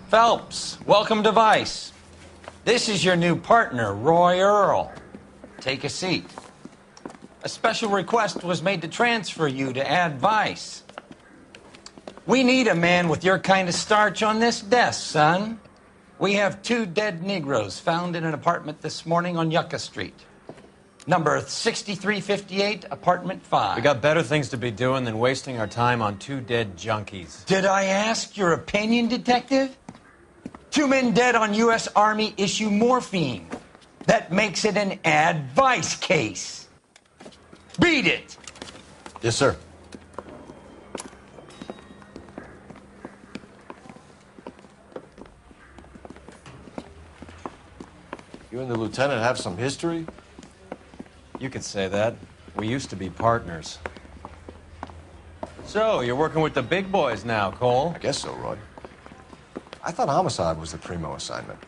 Phelps, welcome to Vice. This is your new partner, Roy Earl. Take a seat. A special request was made to transfer you to Ad Vice. We need a man with your kind of starch on this desk, son. We have 2 dead Negroes found in an apartment this morning on Yucca Street. Number 6358, apartment 5. We got better things to be doing than wasting our time on 2 dead junkies. Did I ask your opinion, detective? 2 men dead on U.S. Army issue morphine. That makes it an Ad Vice case. Beat it! Yes, sir. You and the lieutenant have some history? You could say that. We used to be partners. So, you're working with the big boys now, Cole? I guess so, Roy. I thought homicide was the primo assignment.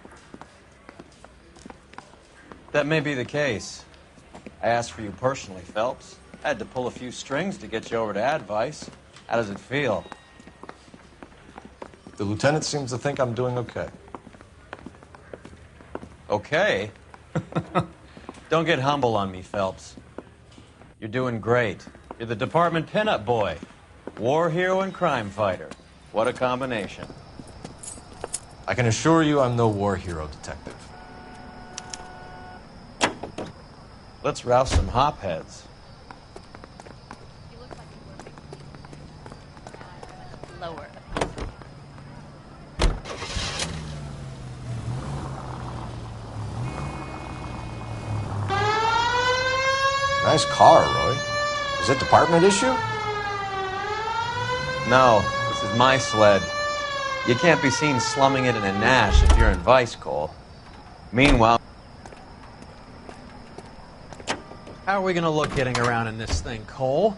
That may be the case. I asked for you personally, Phelps. I had to pull a few strings to get you over to Ad Vice. How does it feel? The lieutenant seems to think I'm doing okay. Okay? Don't get humble on me, Phelps. You're doing great. You're the department pinup boy. War hero and crime fighter. What a combination. I can assure you I'm no war hero, detective. Let's rouse some hopheads. You look like you were lower. Nice car, Roy. Is it department issue? No, this is my sled. You can't be seen slumming it in a Nash if you're in Vice, Cole. Meanwhile, how are we gonna look getting around in this thing, Cole?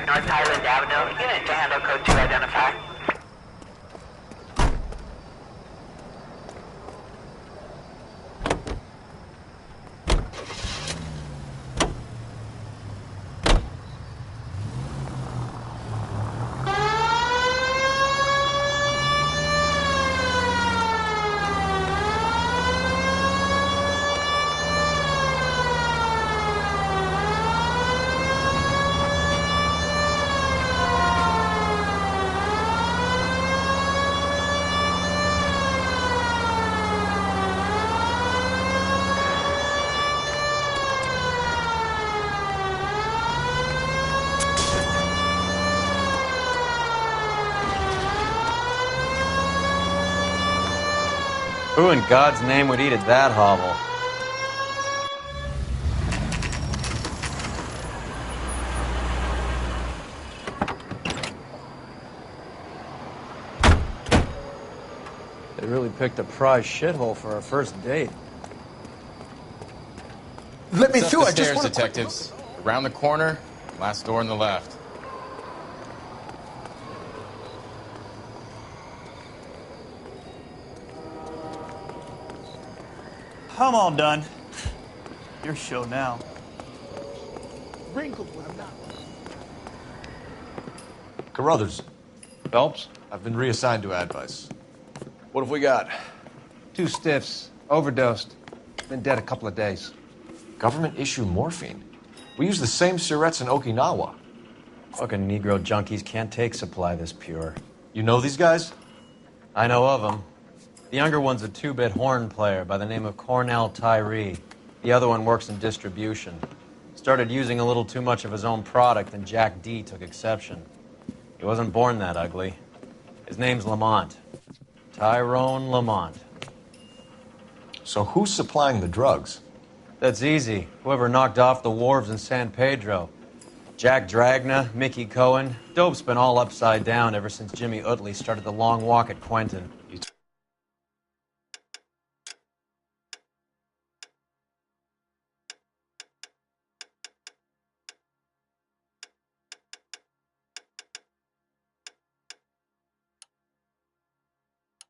North Highland Avenue. Unit to handle code 2 identify. Who in God's name would eat at that hovel? They really picked a prize shithole for our first date. Let me It's up through. the I just stairs, want to... detectives. Around the corner, last door on the left. I'm all done. Your show now. Wrinkled when I'm not. Carruthers, Phelps? I've been reassigned to Ad Vice. What have we got? 2 stiffs. Overdosed. Been dead a couple of days. Government issue morphine. We use the same syrettes in Okinawa. Fucking Negro junkies can't take supply this pure. You know these guys? I know of them. The younger one's a 2-bit horn player by the name of Cornell Tyree. The other one works in distribution. Started using a little too much of his own product, and Jack D took exception. He wasn't born that ugly. His name's Lamont. Tyrone Lamont. So who's supplying the drugs? That's easy. Whoever knocked off the wharves in San Pedro. Jack Dragna, Mickey Cohen. Dope's been all upside down ever since Jimmy Utley started the long walk at Quentin.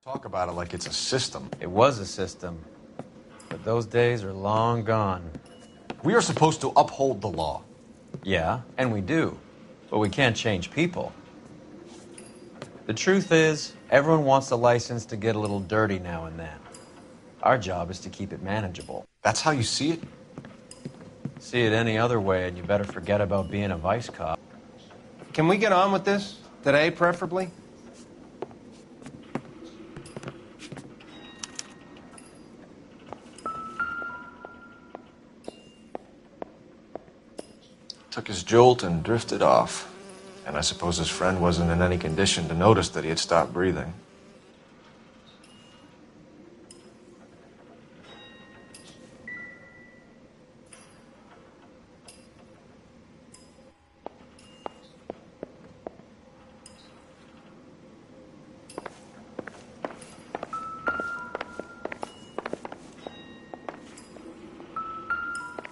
Talk about it like it's a system. It was a system, but those days are long gone. We are supposed to uphold the law. Yeah, and we do, but we can't change people. The truth is, everyone wants a license to get a little dirty now and then. Our job is to keep it manageable. That's how you see it? See it any other way, and you better forget about being a vice cop. Can we get on with this? Today, preferably? Took his jolt and drifted off. And I suppose his friend wasn't in any condition to notice that he had stopped breathing.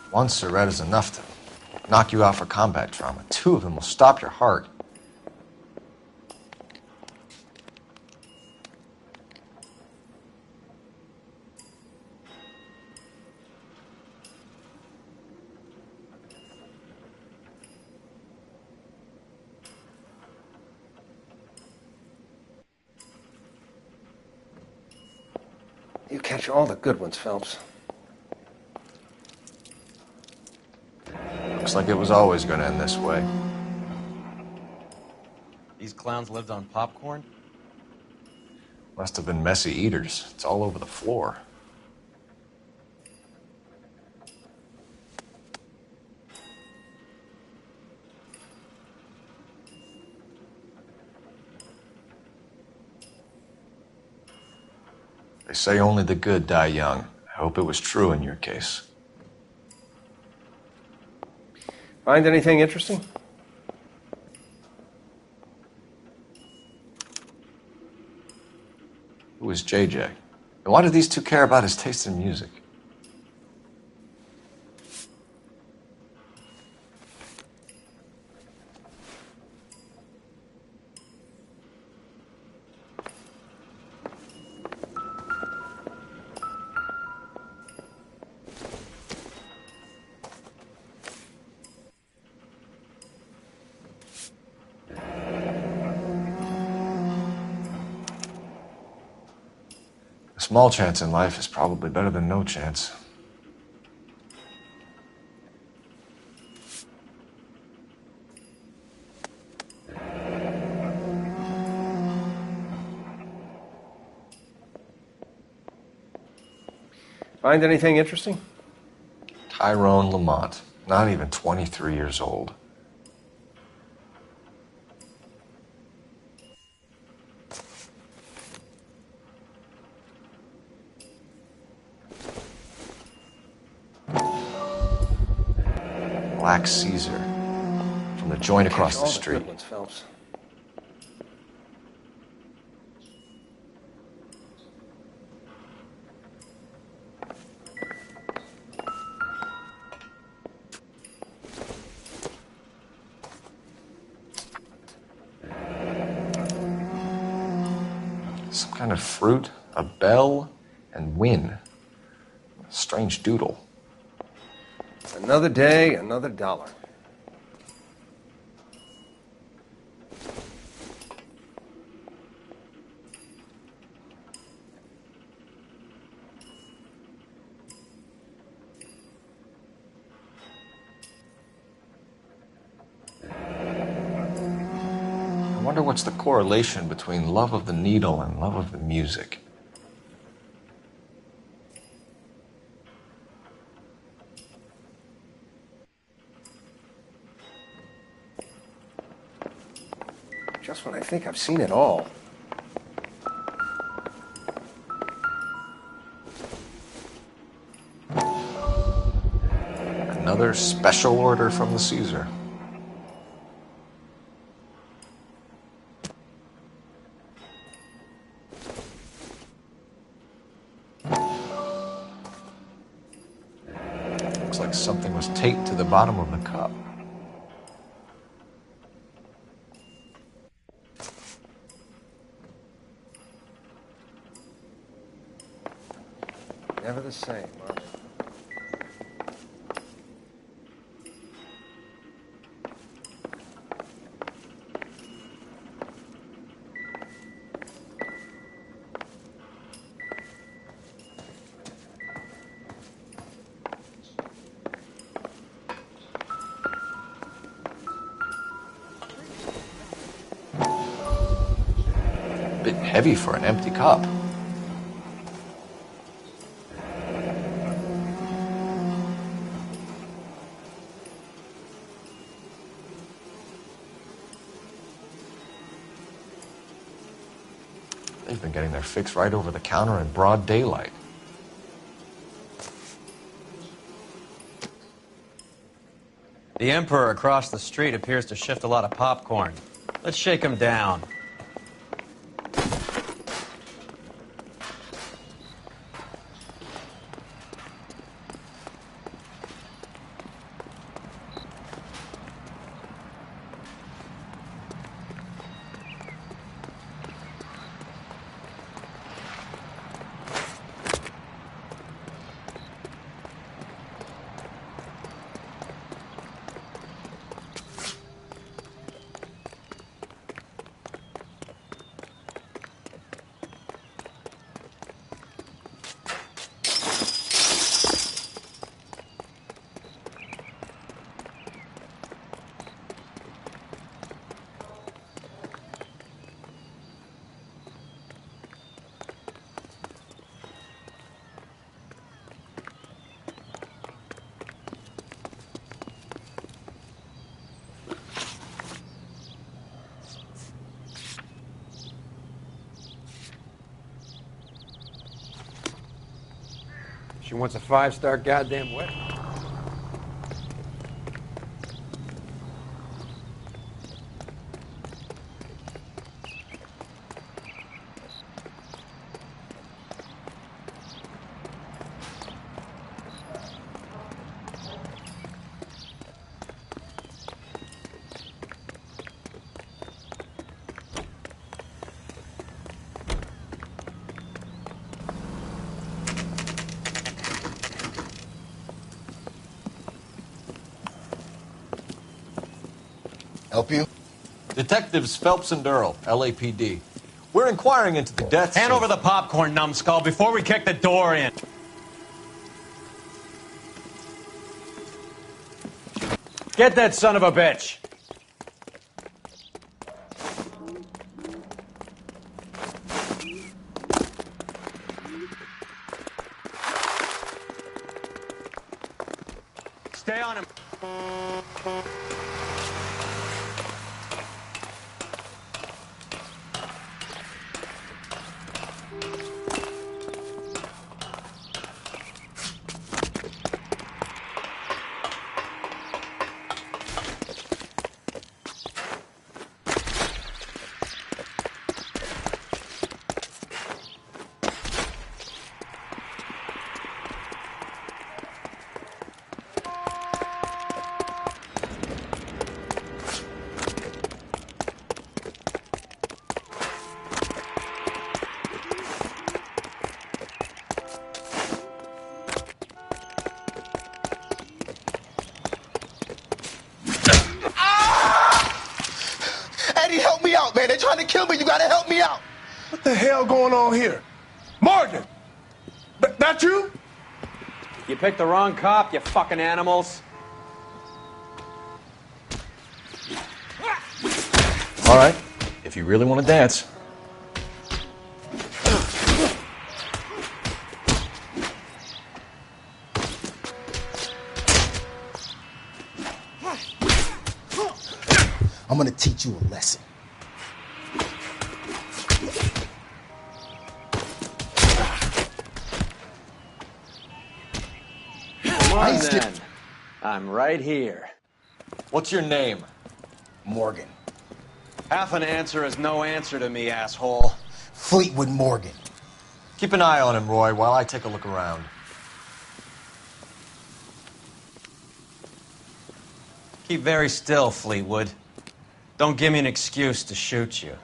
One cigarette is enough to knock you out for combat trauma. Two of them will stop your heart. You catch all the good ones, Phelps. Looks like it was always going to end this way. These clowns lived on popcorn? Must have been messy eaters. It's all over the floor. They say only the good die young. I hope it was true in your case. Find anything interesting? Who was JJ? And why do these two care about his taste in music? A small chance in life is probably better than no chance. Find anything interesting? Tyrone Lamont, not even 23 years old. Black Caesar, from the joint across the street. Good ones, Phelps. Some kind of fruit, a bell, and win. Strange doodle. Another day, another dollar. I wonder what's the correlation between love of the needle and love of the music. Just when I think I've seen it all. Another special order from the Caesar. Looks like something was taped to the bottom of the cup. Never the same, are they? Bit heavy for an empty cup. They've been getting their fix right over the counter in broad daylight. The Emperor across the street appears to shift a lot of popcorn. Let's shake him down. She wants a 5-star goddamn wedding. Help you? Detectives Phelps and Earl, LAPD. We're inquiring into the deaths Hand of... over the popcorn, numbskull, before we kick the door in. Get that son of a bitch. Stay on him. Help me out, man. They're trying to kill me. You gotta help me out. What the hell going on here? Morgan! That you? You picked the wrong cop, you fucking animals. All right, if you really want to dance. I'm gonna teach you a lesson. Come on, then. I'm right here. What's your name? Morgan. Half an answer is no answer to me, asshole. Fleetwood Morgan. Keep an eye on him, Roy, while I take a look around. Keep very still, Fleetwood. Don't give me an excuse to shoot you.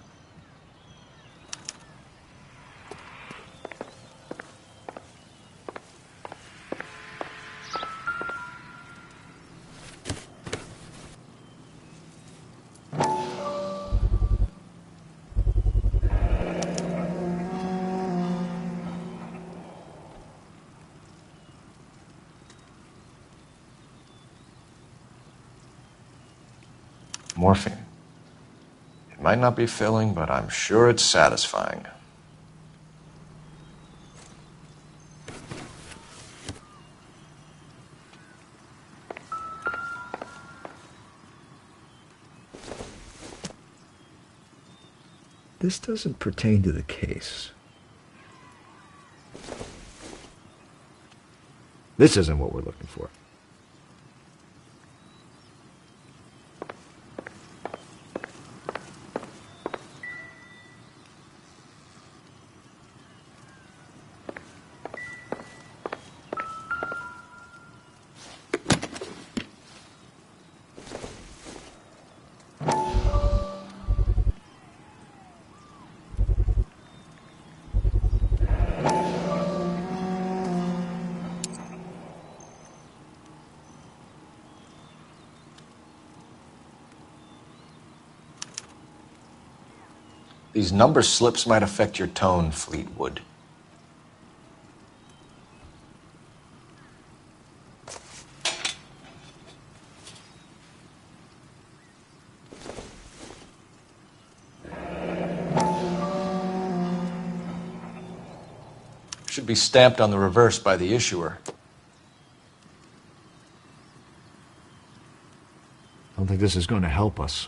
morphine. It might not be filling, but I'm sure it's satisfying. This doesn't pertain to the case. This isn't what we're looking for. These number slips might affect your tone, Fleetwood. Should be stamped on the reverse by the issuer. I don't think this is going to help us.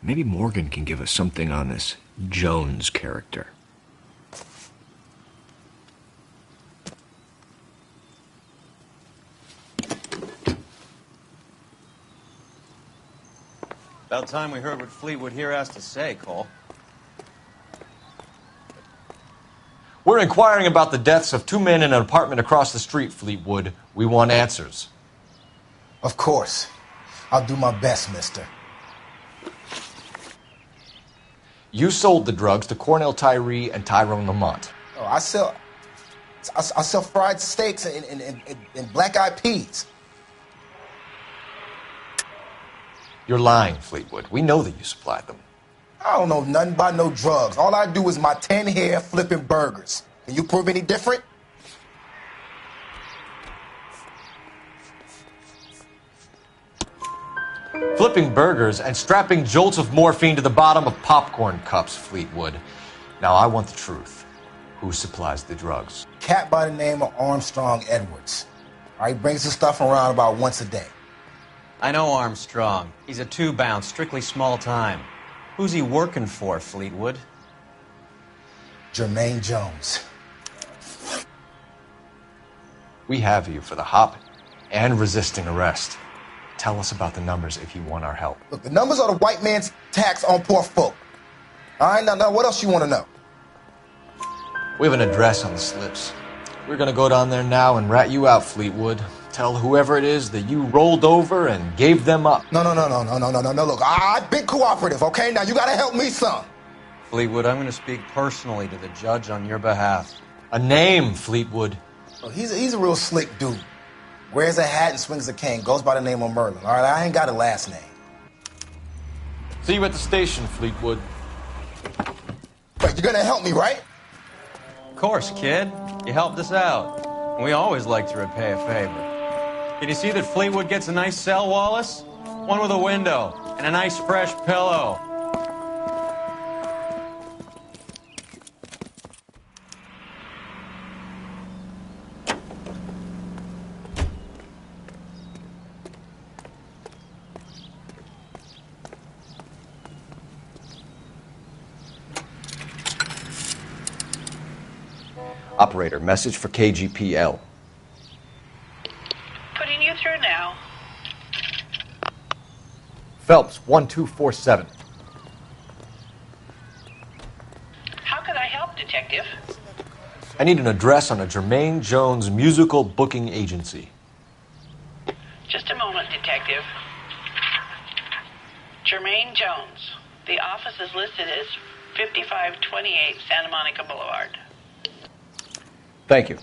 Maybe Morgan can give us something on this Jones character. About time we heard what Fleetwood here has to say, Cole. We're inquiring about the deaths of 2 men in an apartment across the street, Fleetwood. We want answers. Of course. I'll do my best, mister. You sold the drugs to Cornell Tyree and Tyrone Lamont. Oh, I sell fried steaks and black-eyed peas. You're lying, Fleetwood. We know that you supplied them. I don't know nothing about no drugs. All I do is my 10 hair flipping burgers. Can you prove any different? Flipping burgers and strapping jolts of morphine to the bottom of popcorn cups, Fleetwood. Now, I want the truth. Who supplies the drugs? Cat by the name of Armstrong Edwards. All right, brings the stuff around about once a day. I know Armstrong. He's a two-bound, strictly small time. Who's he working for, Fleetwood? Jermaine Jones. We have you for the hop and resisting arrest. Tell us about the numbers if you want our help. Look, the numbers are the white man's tax on poor folk. All right, now what else you want to know? We have an address on the slips. We're gonna go down there now and rat you out, Fleetwood. Tell whoever it is that you rolled over and gave them up. No. Look, I've been cooperative, okay? Now you gotta help me some. Fleetwood, I'm gonna speak personally to the judge on your behalf. A name, Fleetwood. Well, he's a real slick dude. Wears a hat and swings a cane. Goes by the name of Merlin. All right, I ain't got a last name. See you at the station, Fleetwood. Wait, you're gonna help me, right? Of course, kid. You helped us out. We always like to repay a favor. Can you see that Fleetwood gets a nice cell, Wallace? One with a window and a nice fresh pillow. Operator, message for KGPL. Putting you through now. Phelps, 1247. How could I help, Detective? I need an address on a Jermaine Jones musical booking agency. Just a moment, Detective. Jermaine Jones. The office is listed as 5528 Santa Monica Boulevard. Thank you.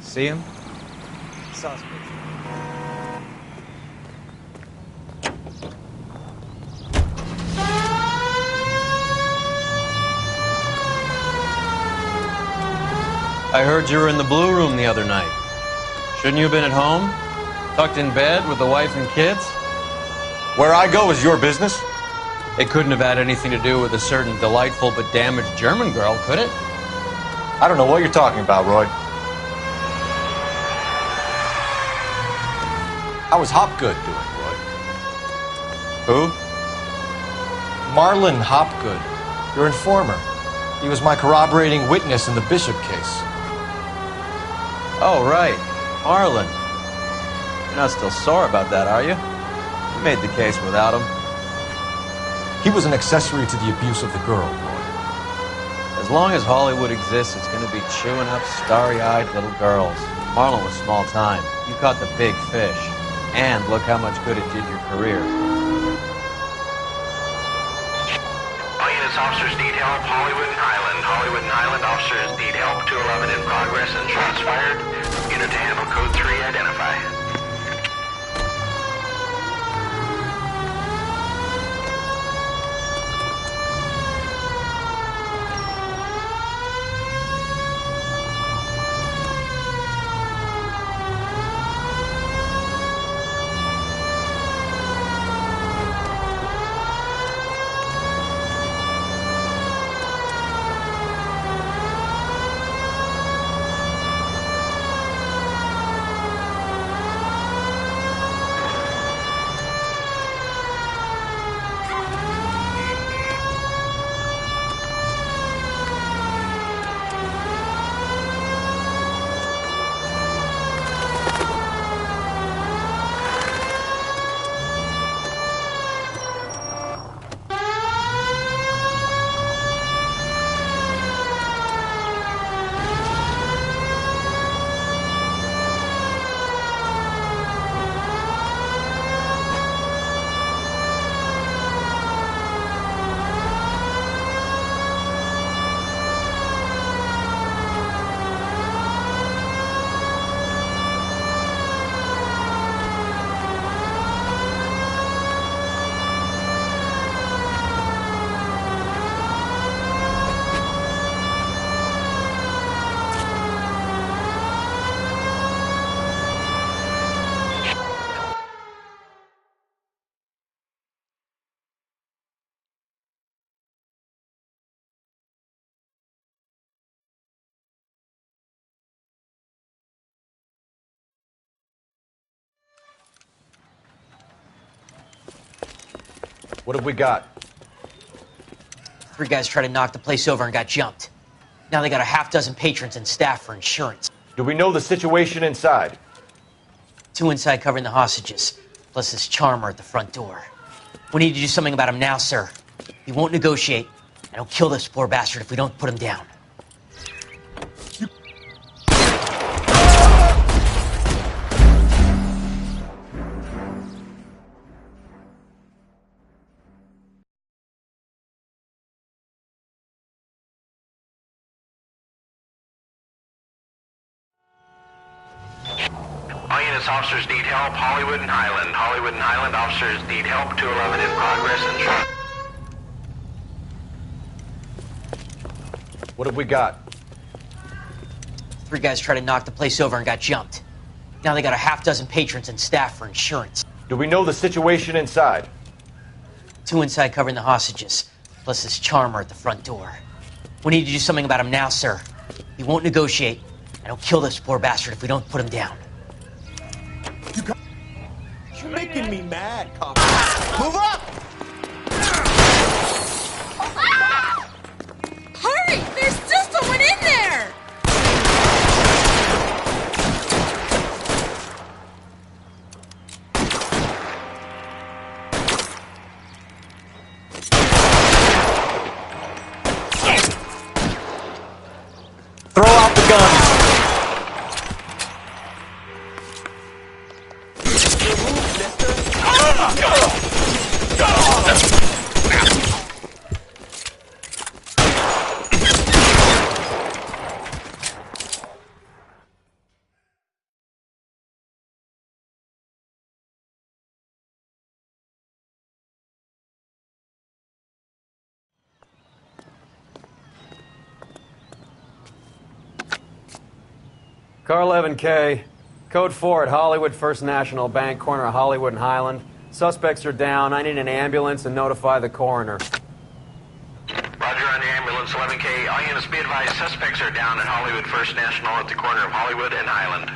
See him? I heard you were in the Blue Room the other night. Shouldn't you have been at home? Tucked in bed with the wife and kids? Where I go is your business? It couldn't have had anything to do with a certain delightful but damaged German girl, could it? I don't know what you're talking about, Roy. How was Hopgood doing, Roy? Who? Marlon Hopgood, your informer. He was my corroborating witness in the Bishop case. Oh, right. Marlon. You're not still sore about that, are you? You made the case without him. He was an accessory to the abuse of the girl, Roy. As long as Hollywood exists, it's going to be chewing up starry-eyed little girls. Marlon was small time. You caught the big fish. And look how much good it did your career. All units, officers need help. Hollywood and Highland. Hollywood and Highland officers need help. 211 in progress and shots fired. Unit to handle code 3, identify. What have we got? 3 guys tried to knock the place over and got jumped. Now they got a half dozen patrons and staff for insurance. Do we know the situation inside? 2 inside covering the hostages, plus this charmer at the front door. We need to do something about him now, sir. He won't negotiate, and he'll kill this poor bastard if we don't put him down. All units, officers need help. Hollywood and Highland. Hollywood and Highland officers need help. 211 in progress and shots. What have we got? 3 guys tried to knock the place over and got jumped. Now they got a half dozen patrons and staff for insurance. Do we know the situation inside? Two inside covering the hostages, plus this charmer at the front door. We need to do something about him now, sir. He won't negotiate, and he'll kill this poor bastard if we don't put him down. You're making me mad, cop. Move up! Hurry! There's still someone in there! Throw out the guns. Car 11K, code 4 at Hollywood First National Bank, corner of Hollywood and Highland. Suspects are down. I need an ambulance and notify the coroner. Roger on the ambulance, 11K. All units be advised, suspects are down at Hollywood First National at the corner of Hollywood and Highland.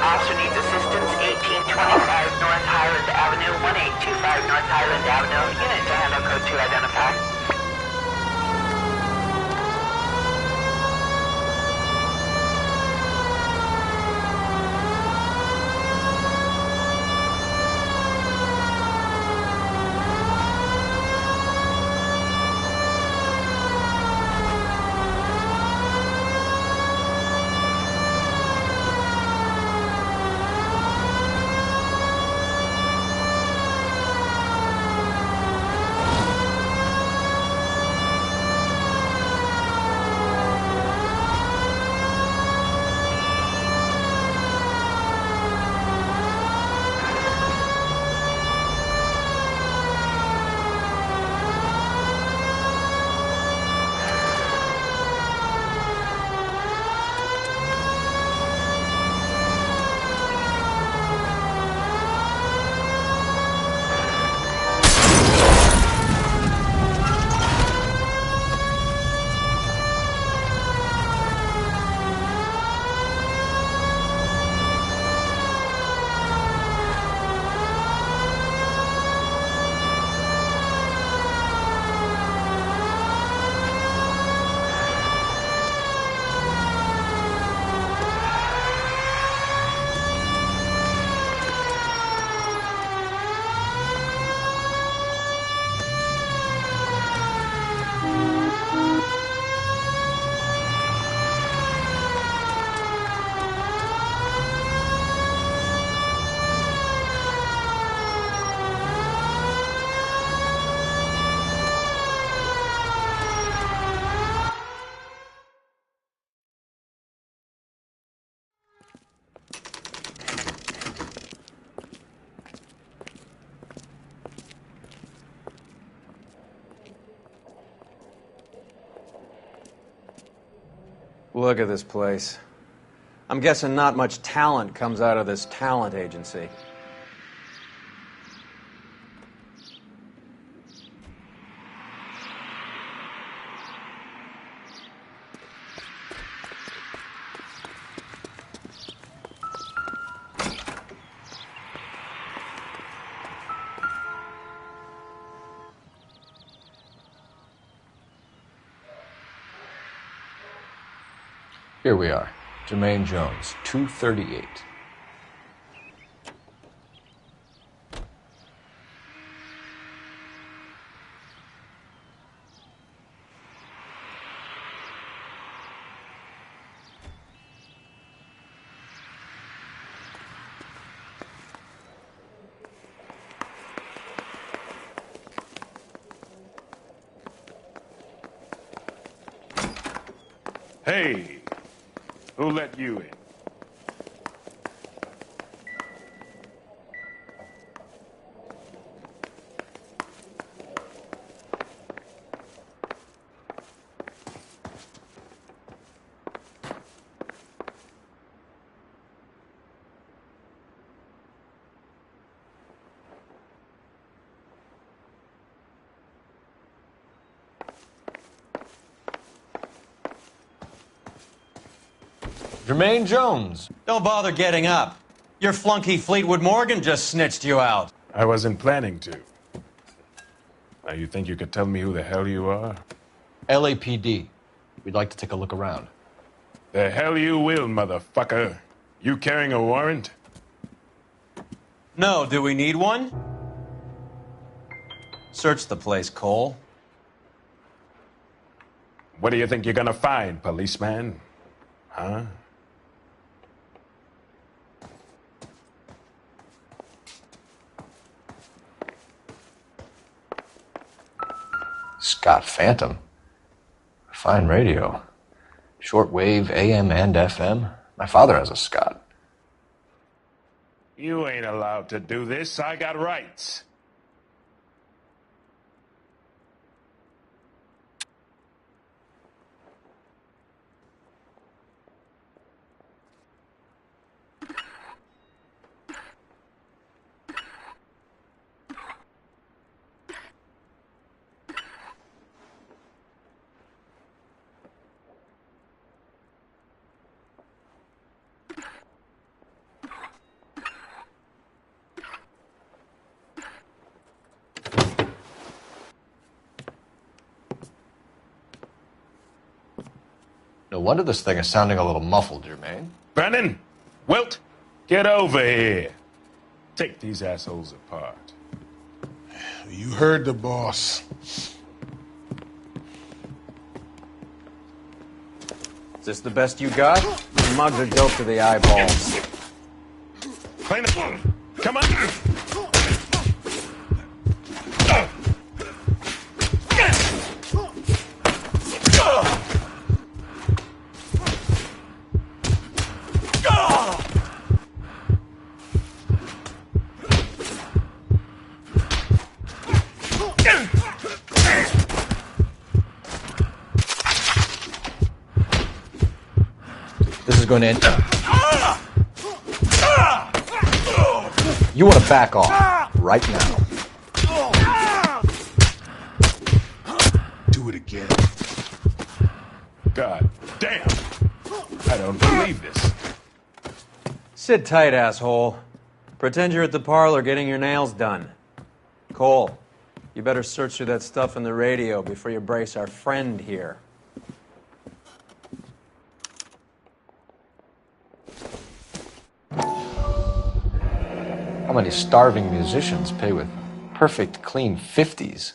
Officer needs assistance, 1825 North Highland Avenue, 1825 North Highland Avenue. Unit to handle code 2 identified. Look at this place. I'm guessing not much talent comes out of this talent agency. Here we are. Jermaine Jones, 238. Hey, who let you in? Jermaine Jones. Don't bother getting up. Your flunky Fleetwood Morgan just snitched you out. I wasn't planning to. Now you think you could tell me who the hell you are? LAPD. We'd like to take a look around. The hell you will, motherfucker. You carrying a warrant? No, do we need one? Search the place, Cole. What do you think you're gonna find, policeman? Huh? Scott Phantom. Fine radio. Shortwave, AM and FM. My father has a Scott. You ain't allowed to do this. I got rights. No wonder this thing is sounding a little muffled, Jermaine. Brennan, Wilt, get over here. Take these assholes apart. You heard the boss. Is this the best you got? The mugs are dope to the eyeballs. Clean it. Come on. This is going to end. You want to back off right now. Do it again. God damn. I don't believe this. Sit tight, asshole. Pretend you're at the parlor getting your nails done. Cole, you better search through that stuff in the radio before you brace our friend here. How many starving musicians pay with perfect, clean 50s?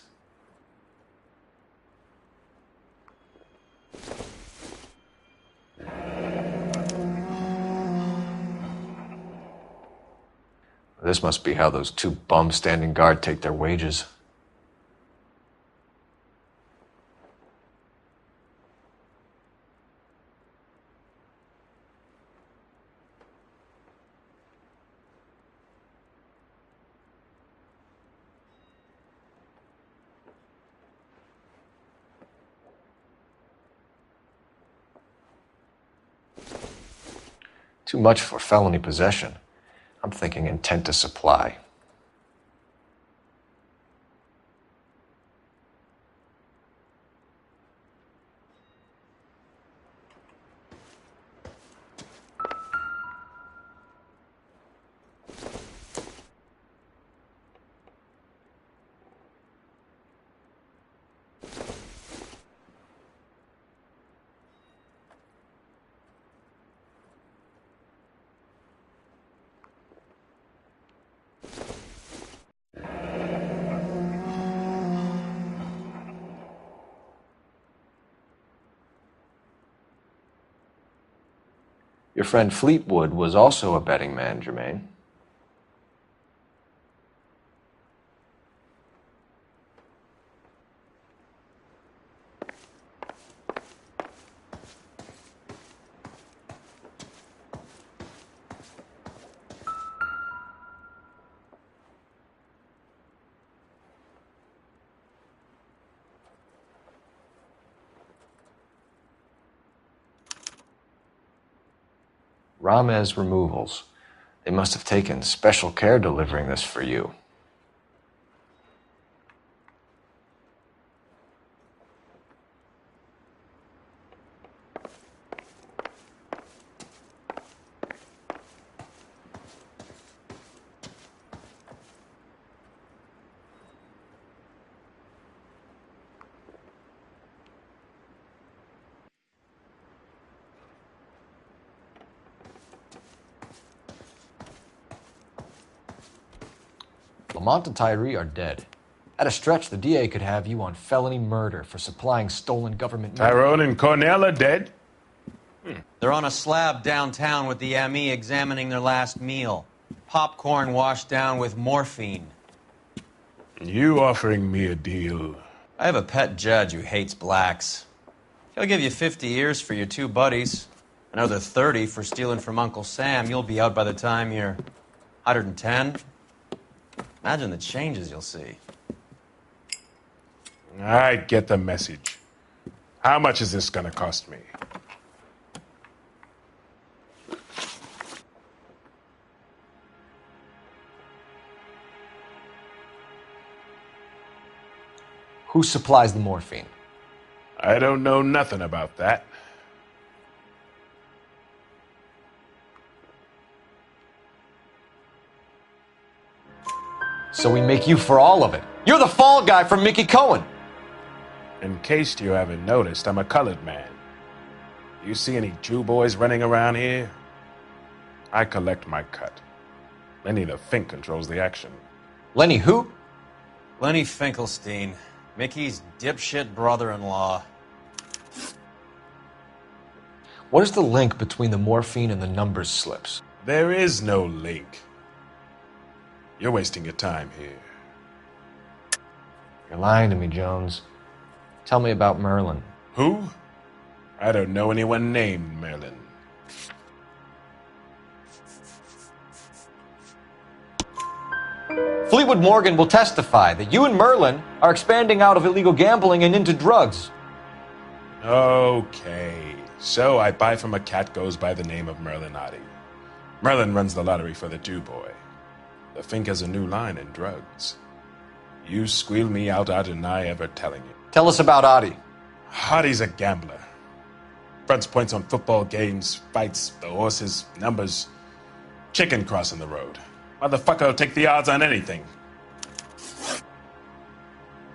This must be how those two bums standing guard take their wages. Too much for felony possession. I'm thinking intent to supply. Your friend Fleetwood was also a betting man, Jermaine. Ramez Removals. They must have taken special care delivering this for you. Lamont and Tyree are dead. At a stretch, the DA could have you on felony murder for supplying stolen government... Tyrone and Cornell are dead? They're on a slab downtown with the ME examining their last meal. Popcorn washed down with morphine. You offering me a deal? I have a pet judge who hates blacks. He'll give you 50 years for your two buddies. Another 30 for stealing from Uncle Sam. You'll be out by the time you're 110. Imagine the changes you'll see. I get the message. How much is this gonna cost me? Who supplies the morphine? I don't know nothing about that. So we make you for all of it. You're the fall guy from Mickey Cohen. In case you haven't noticed, I'm a colored man. You see any Jew boys running around here? I collect my cut. Lenny the Fink controls the action. Lenny who? Lenny Finkelstein, Mickey's dipshit brother-in-law. What is the link between the morphine and the numbers slips? There is no link. You're wasting your time here. You're lying to me, Jones. Tell me about Merlin. Who? I don't know anyone named Merlin. Fleetwood Morgan will testify that you and Merlin are expanding out of illegal gambling and into drugs. Okay. So I buy from a cat goes by the name of Merlin Otti. Merlin runs the lottery for the Jew boy. The Fink has a new line in drugs. You squeal me out, I deny ever telling you. Tell us about Otti. Otti's a gambler. Fronts points on football games, fights, the horses, numbers. Chicken crossing the road. Motherfucker will take the odds on anything.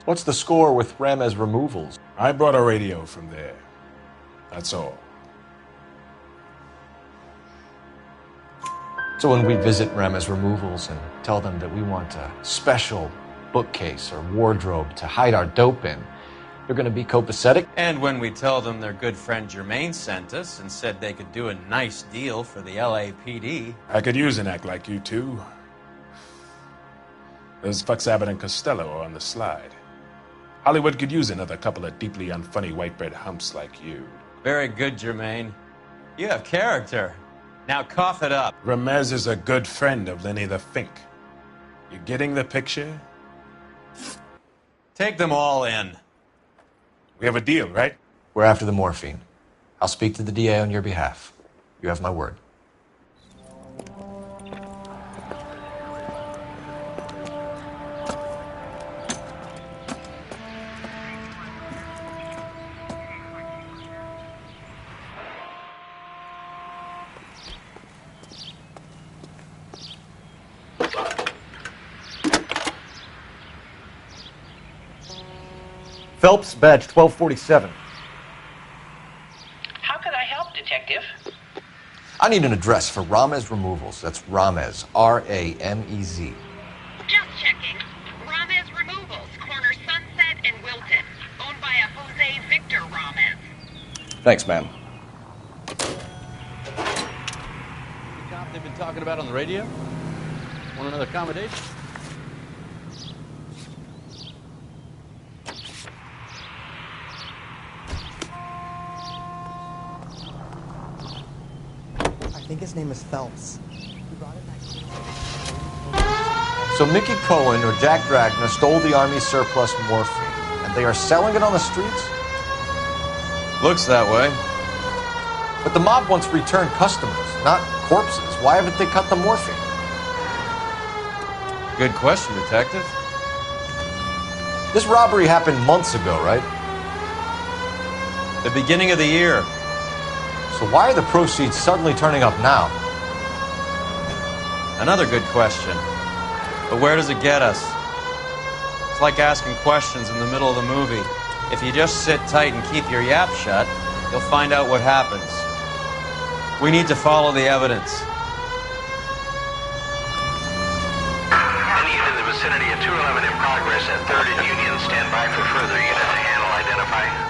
What's the score with Ramez Removals? I brought a radio from there. That's all. So when we visit Ramez Removals and tell them that we want a special bookcase or wardrobe to hide our dope in, they're going to be copacetic? And when we tell them their good friend Jermaine sent us and said they could do a nice deal for the LAPD. I could use an act like you two. Those fucks Abbott and Costello are on the slide. Hollywood could use another couple of deeply unfunny white bread humps like you. Very good, Jermaine. You have character. Now cough it up. Ramez is a good friend of Lenny the Fink. You getting the picture? Take them all in. We have a deal, right? We're after the morphine. I'll speak to the DA on your behalf. You have my word. Phelps, badge 1247. How could I help, Detective? I need an address for Ramez Removals. That's Ramez, R-A-M-E-Z. Just checking. Ramez Removals, corner Sunset and Wilton. Owned by a Jose Victor Ramez. Thanks, ma'am. about on the radio? Want another accommodation? I think his name is Phelps. So Mickey Cohen or Jack Dragna stole the Army surplus morphine, and they are selling it on the streets? Looks that way. But the mob wants returned customers, not corpses. Why haven't they cut the morphine? Good question, Detective. This robbery happened months ago, right? The beginning of the year. So why are the proceeds suddenly turning up now? Another good question. But where does it get us? It's like asking questions in the middle of the movie. If you just sit tight and keep your yap shut, you'll find out what happens. We need to follow the evidence. Any unit in the vicinity of 211 in progress at 3rd and Union. Stand by for further unit to handle identify.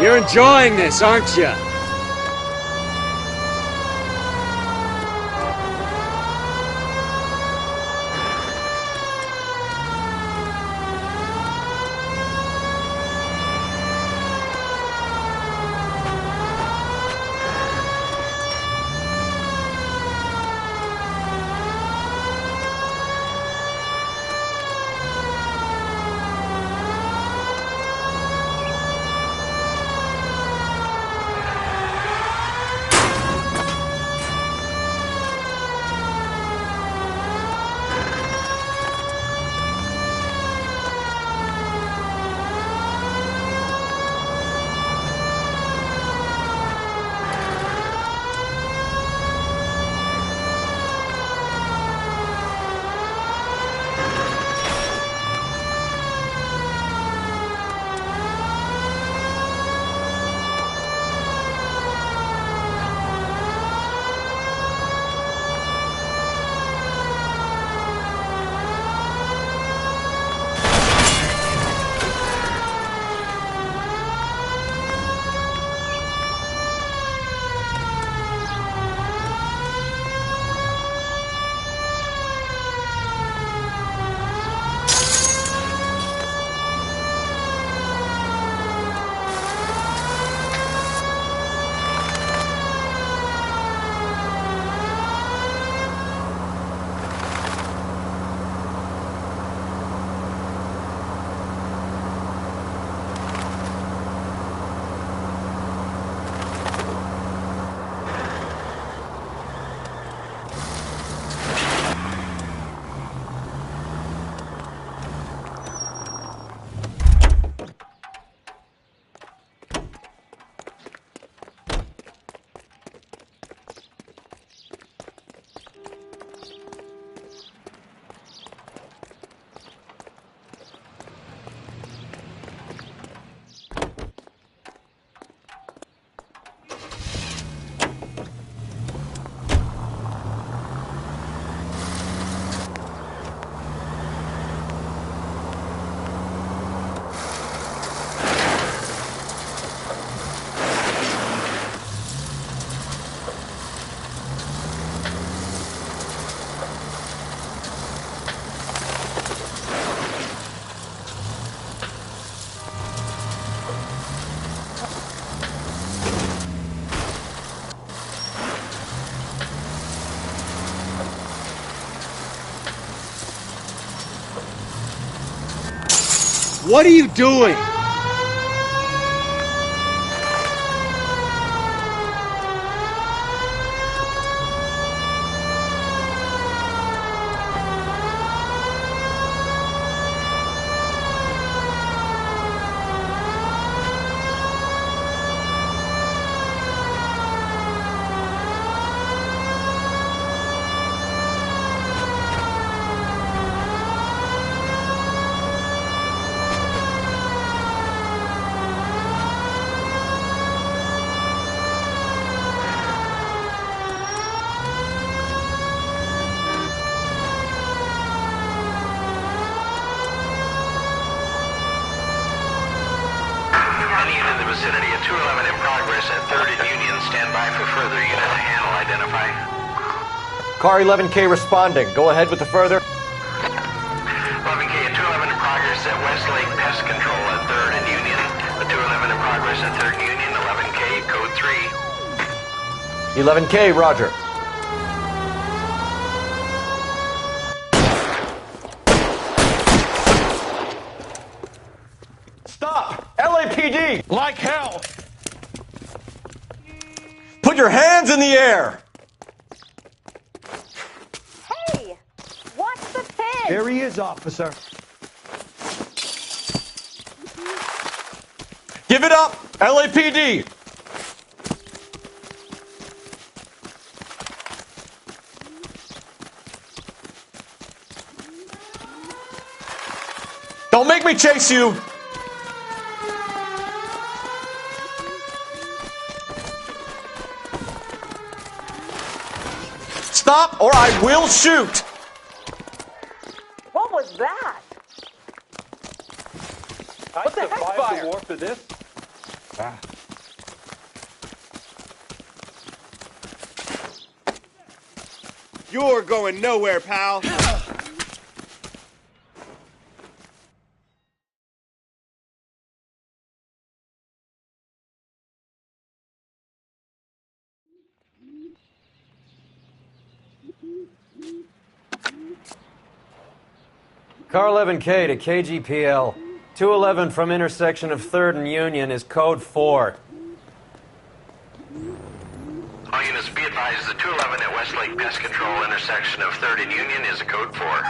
You're enjoying this, aren't you? What are you doing? Any unit in the vicinity of 211 in progress at 3rd and Union. Stand by for further unit to handle. Identify. Car 11K responding. Go ahead with the further. 11K at 211 in progress at Westlake Pest Control at 3rd and Union. The 211 in progress at 3rd Union. 11K, code 3. 11K, roger. Stop! LAPD! Like hell! Put your hands in the air! Hey! What's the thing? Here he is, officer. Give it up! LAPD! Don't make me chase you! Stop or I will shoot! What was that? What the heck? Fire? The war for this? Ah. You're going nowhere, pal. Car 11K to KGPL. 211 from intersection of 3rd and Union is code 4. All units be advised, the 211 at Westlake Pest Control intersection of 3rd and Union is a code 4.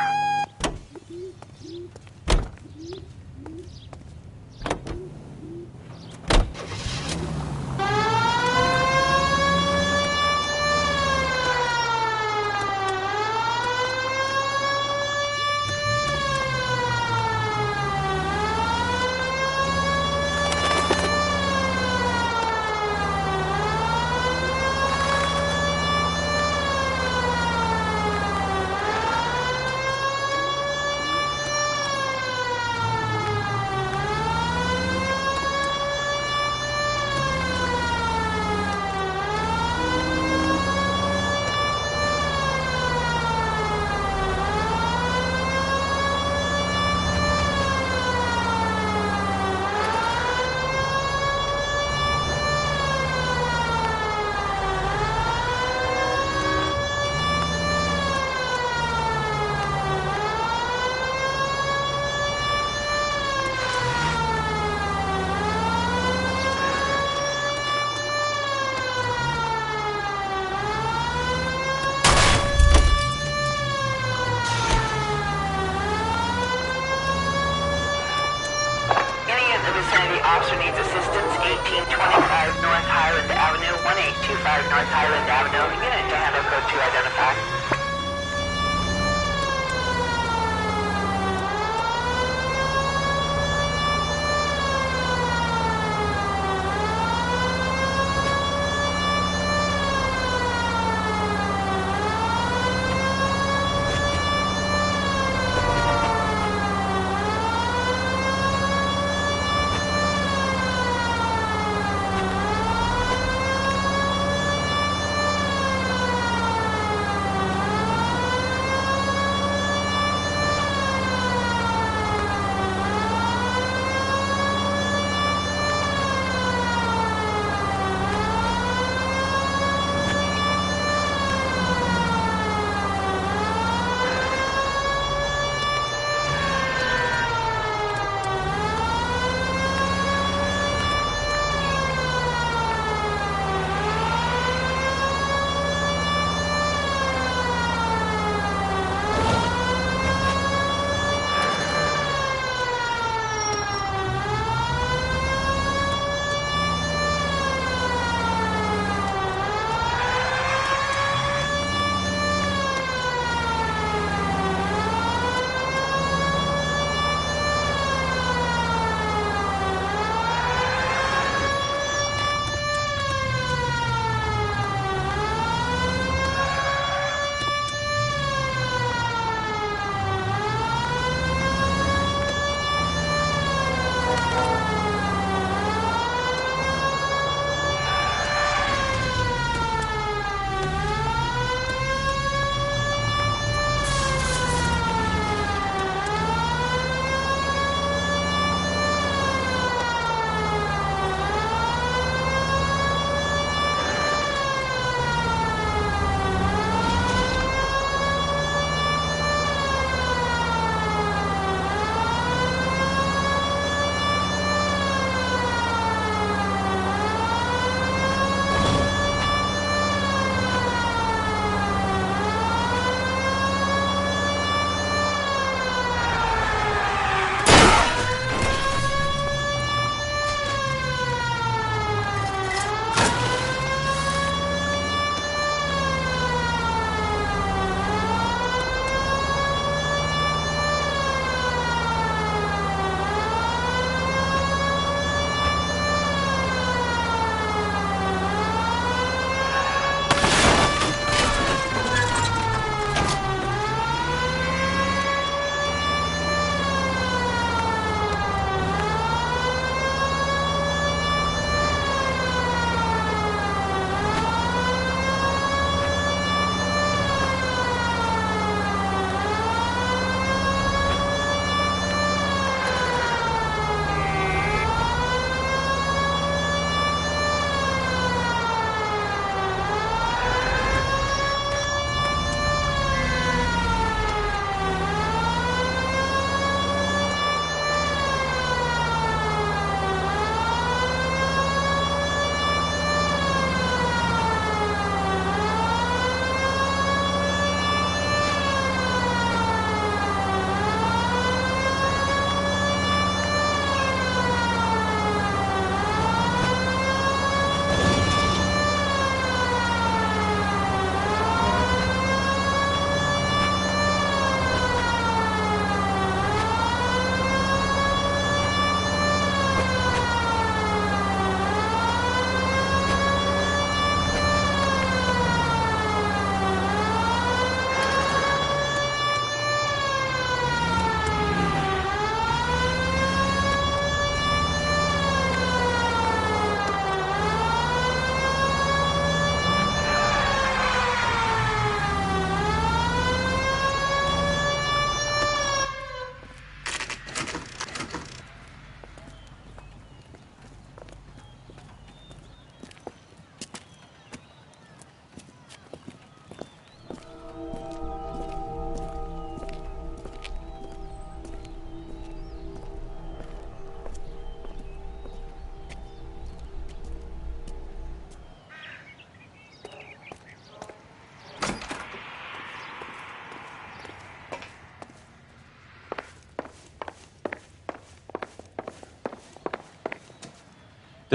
Officer needs assistance, 1825 North Highland Avenue, 1825 North Highland Avenue. Unit to handle code 2 identify.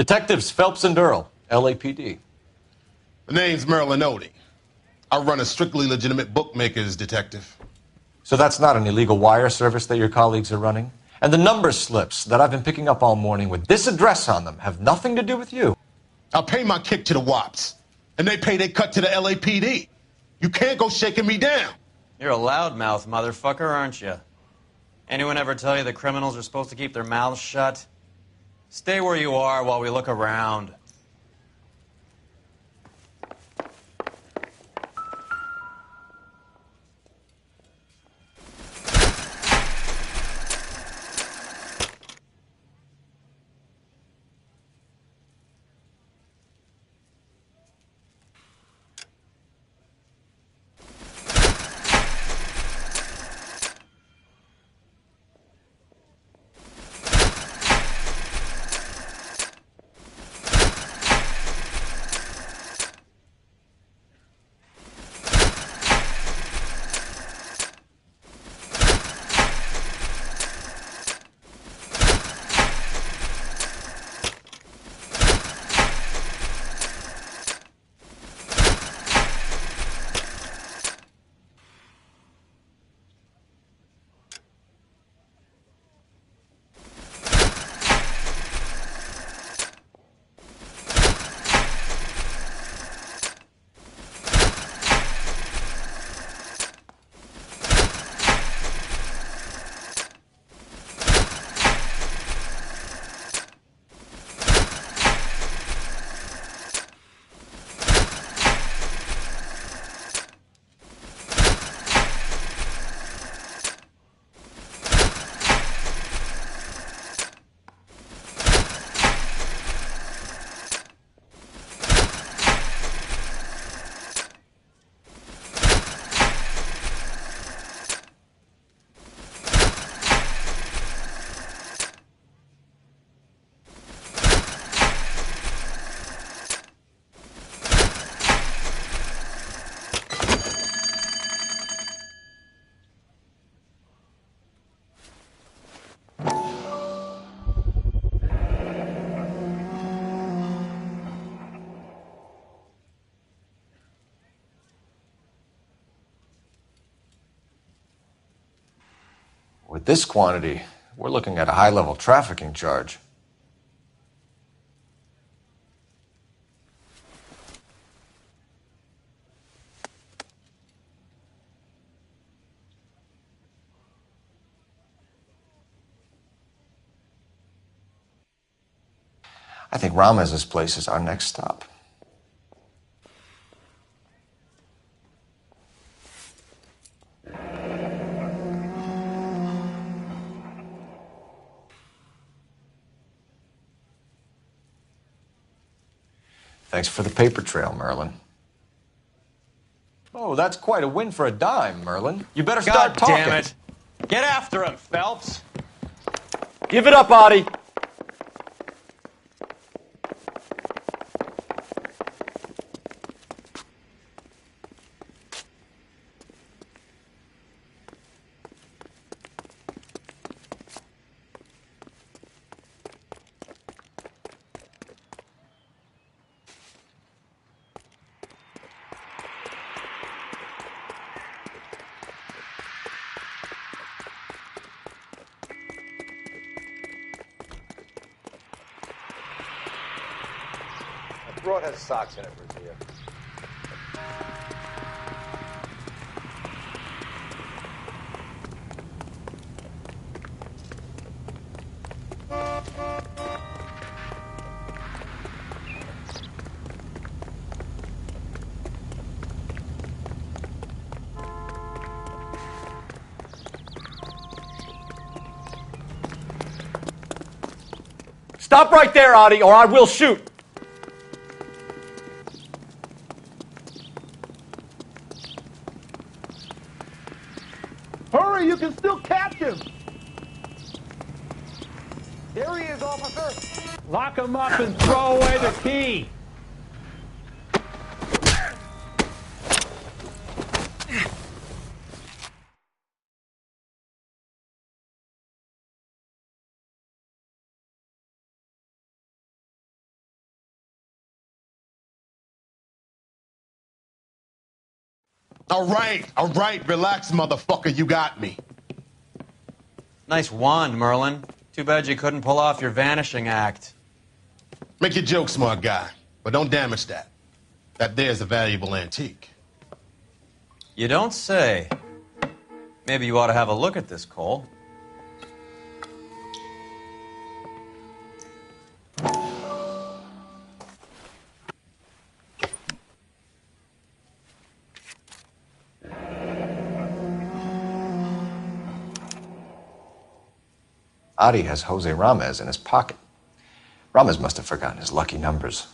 Detectives Phelps and Earl, LAPD. The name's Merlin Odie. I run a strictly legitimate bookmakers detective. So that's not an illegal wire service that your colleagues are running? And the number slips that I've been picking up all morning with this address on them have nothing to do with you? I pay my kick to the Wops, and they pay their cut to the LAPD. You can't go shaking me down. You're a loudmouth motherfucker, aren't you? Anyone ever tell you that criminals are supposed to keep their mouths shut? Stay where you are while we look around. With this quantity, we're looking at a high-level trafficking charge. I think Ramez's place is our next stop. Thanks for the paper trail, Merlin. Oh, that's quite a win for a dime, Merlin. You better start talking. God damn it. Get after him, Phelps. Give it up, Audie. Broad has socks in it, Brazil. Stop right there, Audie, or I will shoot. Hurry, you can still catch him! Here he is, officer. Lock him up and throw away the key. All right, relax, motherfucker, you got me. Nice wand, Merlin. Too bad you couldn't pull off your vanishing act. Make your joke, smart guy, but don't damage that. That there's a valuable antique. You don't say. Maybe you ought to have a look at this, Cole. Adi has Jose Ramez in his pocket. Ramez must have forgotten his lucky numbers.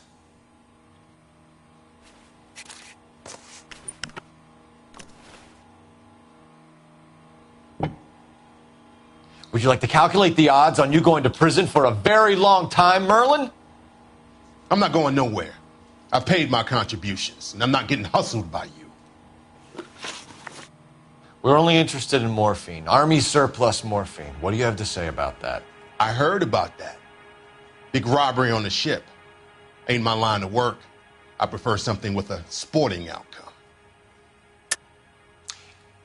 Would you like to calculate the odds on you going to prison for a very long time, Merlin? I'm not going nowhere. I've paid my contributions, and I'm not getting hustled by you. We're only interested in morphine. Army surplus morphine. What do you have to say about that? I heard about that. Big robbery on the ship. Ain't my line of work. I prefer something with a sporting outcome.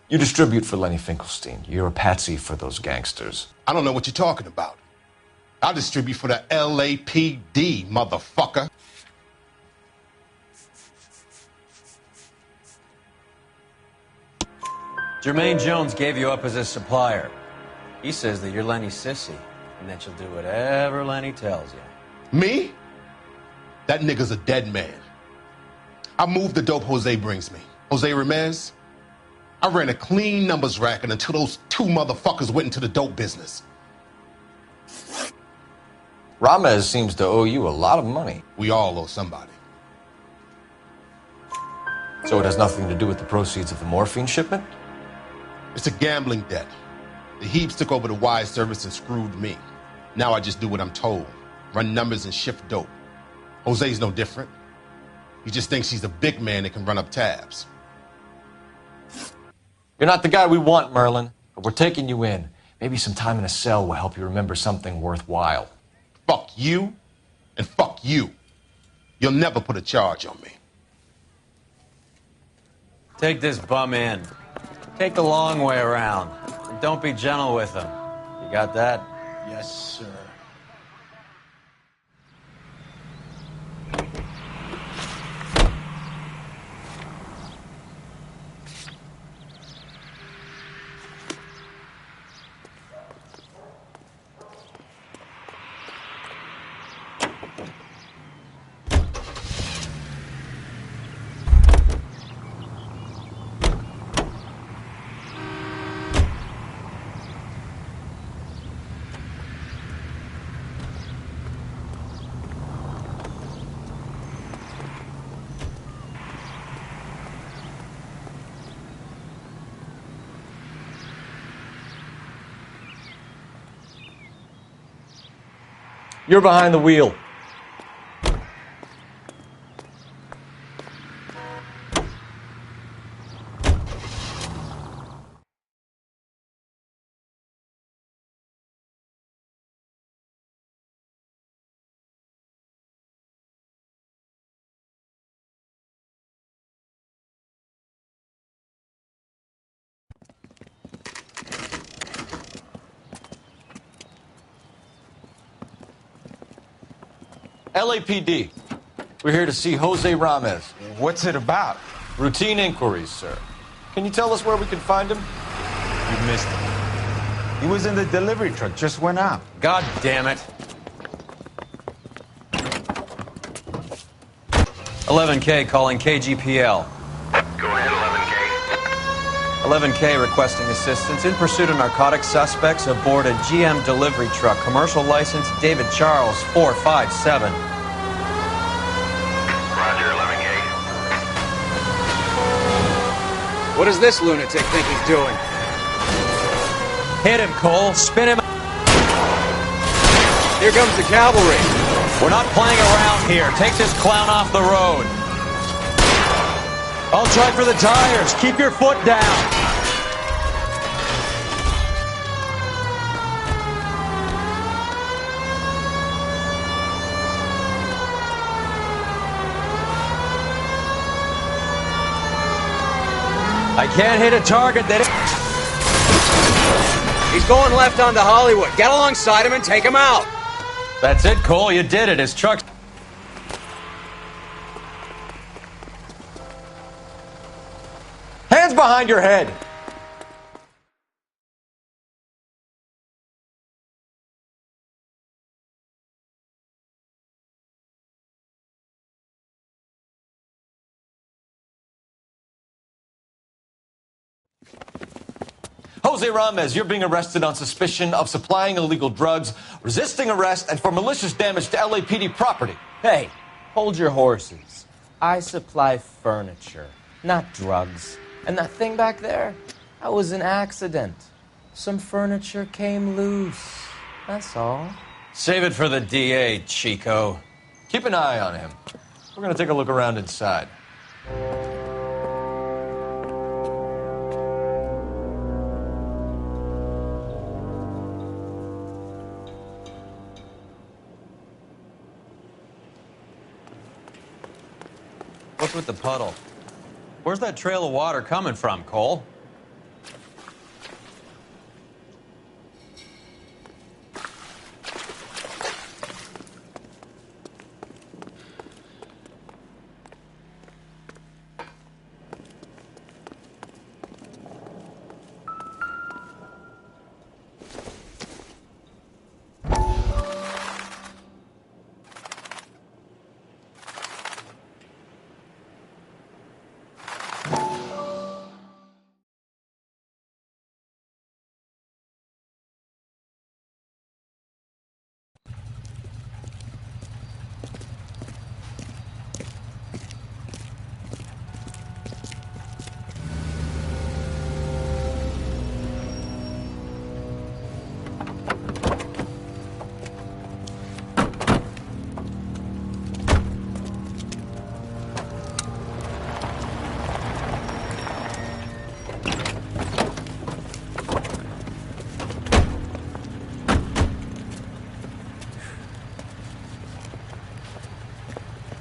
You distribute for Lenny Finkelstein. You're a patsy for those gangsters. I don't know what you're talking about. I distribute for the LAPD, motherfucker. Jermaine Jones gave you up as his supplier. He says that you're Lenny's sissy, and that you'll do whatever Lenny tells you. Me? That nigga's a dead man. I moved the dope Jose brings me. Jose Ramez? I ran a clean numbers racket until those two motherfuckers went into the dope business. Ramez seems to owe you a lot of money. We all owe somebody. So it has nothing to do with the proceeds of the morphine shipment? It's a gambling debt. The Heaps took over the wire service and screwed me. Now I just do what I'm told. Run numbers and shift dope. Jose's no different. He just thinks he's a big man that can run up tabs. You're not the guy we want, Merlin, but we're taking you in. Maybe some time in a cell will help you remember something worthwhile. Fuck you, and fuck you. You'll never put a charge on me. Take this bum in. Take the long way around. And don't be gentle with him. You got that? Yes, sir. You're behind the wheel. LAPD. We're here to see Jose Ramez. What's it about? Routine inquiries, sir. Can you tell us where we can find him? You missed him. He was in the delivery truck, just went out. God damn it. 11K calling KGPL. Go ahead, 11K. 11K requesting assistance in pursuit of narcotic suspects aboard a GM delivery truck. Commercial license David Charles 457. Roger, 11K. What does this lunatic think he's doing? Hit him, Cole. Spin him. Here comes the cavalry. We're not playing around here. Take this clown off the road. I'll try for the tires. Keep your foot down. I can't hit a target that... He's going left onto Hollywood. Get alongside him and take him out. That's it, Cole. You did it. His truck's... Hands behind your head! Jose Ramos, you're being arrested on suspicion of supplying illegal drugs, resisting arrest, and for malicious damage to LAPD property. Hey, hold your horses. I supply furniture, not drugs. And that thing back there, that was an accident. Some furniture came loose. That's all. Save it for the DA, Chico. Keep an eye on him. We're gonna take a look around inside. What's with the puddle? Where's that trail of water coming from, Cole?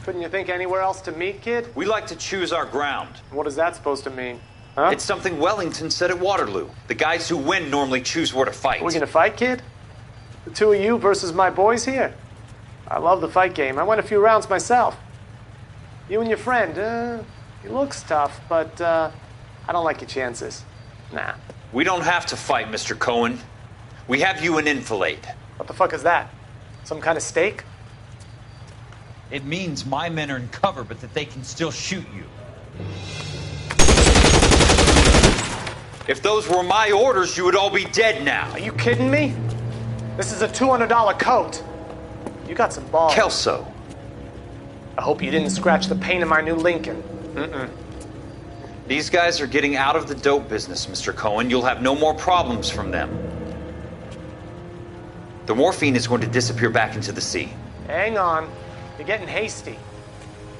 Couldn't you think anywhere else to meet, kid? We like to choose our ground. What is that supposed to mean? Huh? It's something Wellington said at Waterloo. The guys who win normally choose where to fight. Are we gonna fight, kid? The two of you versus my boys here? I love the fight game. I went a few rounds myself. You and your friend, he looks tough, but I don't like your chances. Nah. We don't have to fight, Mr. Cohen. We have you an enfilade. What the fuck is that? Some kind of steak? It means my men are in cover, but that they can still shoot you. If those were my orders, you would all be dead now. Are you kidding me? This is a $200 coat. You got some balls. Kelso. I hope you didn't scratch the paint of my new Lincoln. These guys are getting out of the dope business, Mr. Cohen. You'll have no more problems from them. The morphine is going to disappear back into the sea. Hang on. You're getting hasty.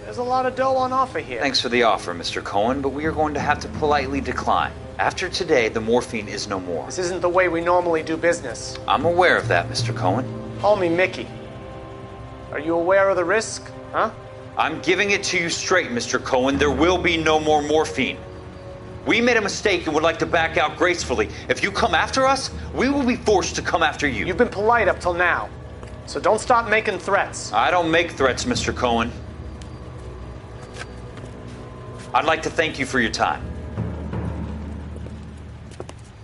There's a lot of dough on offer here. Thanks for the offer, Mr. Cohen, but we are going to have to politely decline. After today, the morphine is no more. This isn't the way we normally do business. I'm aware of that, Mr. Cohen. Call me Mickey. Are you aware of the risk, huh? I'm giving it to you straight, Mr. Cohen. There will be no more morphine. We made a mistake and would like to back out gracefully. If you come after us, we will be forced to come after you. You've been polite up till now. So don't stop making threats. I don't make threats, Mr. Cohen. I'd like to thank you for your time.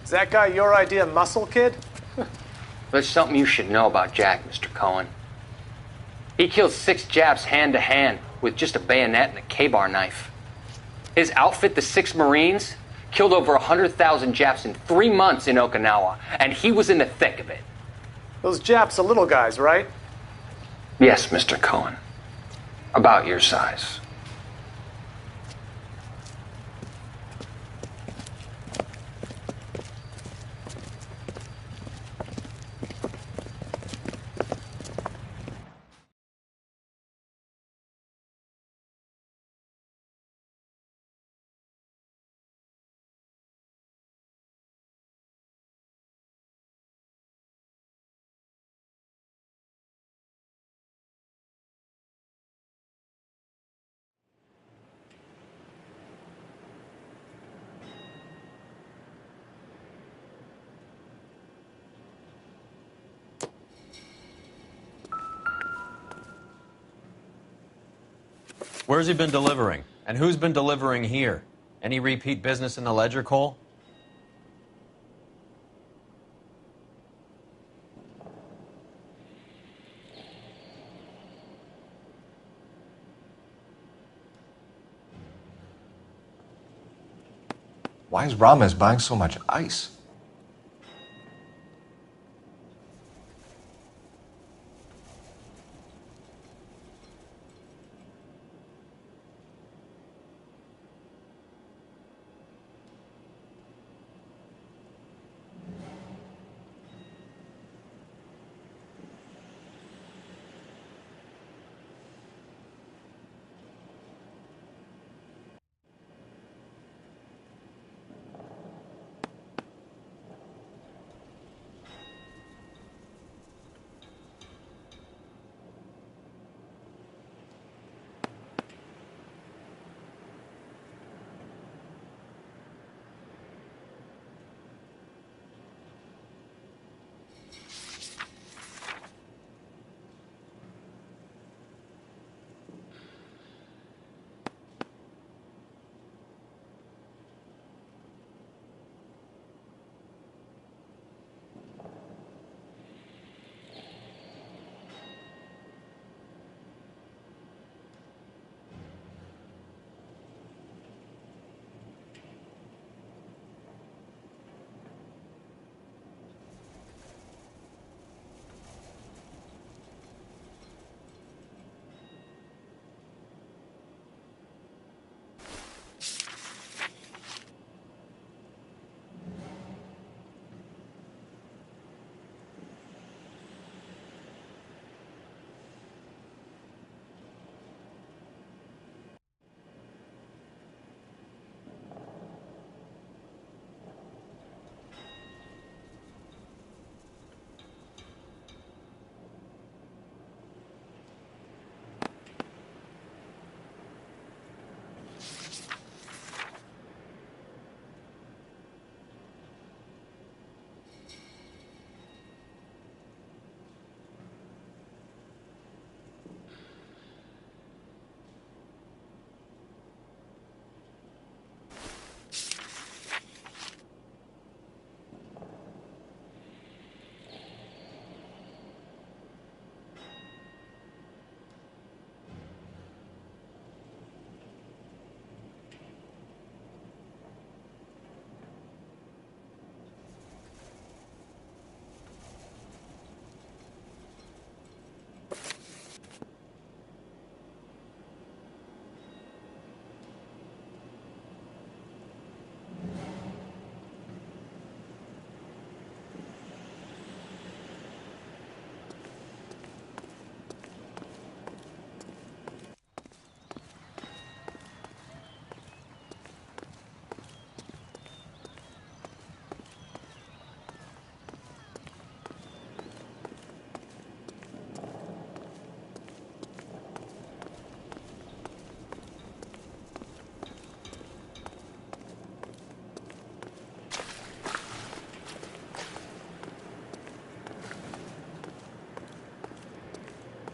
Is that guy your idea of muscle, kid? There's something you should know about Jack, Mr. Cohen. He killed 6 Japs hand to hand with just a bayonet and a K-bar knife. His outfit, the 6 Marines, killed over 100,000 Japs in 3 months in Okinawa, and he was in the thick of it. Those Japs are little guys, right? Yes, Mr. Cohen. About your size. Where's he been delivering? And who's been delivering here? Any repeat business in the ledger, Cole? Why is Ramez buying so much ice?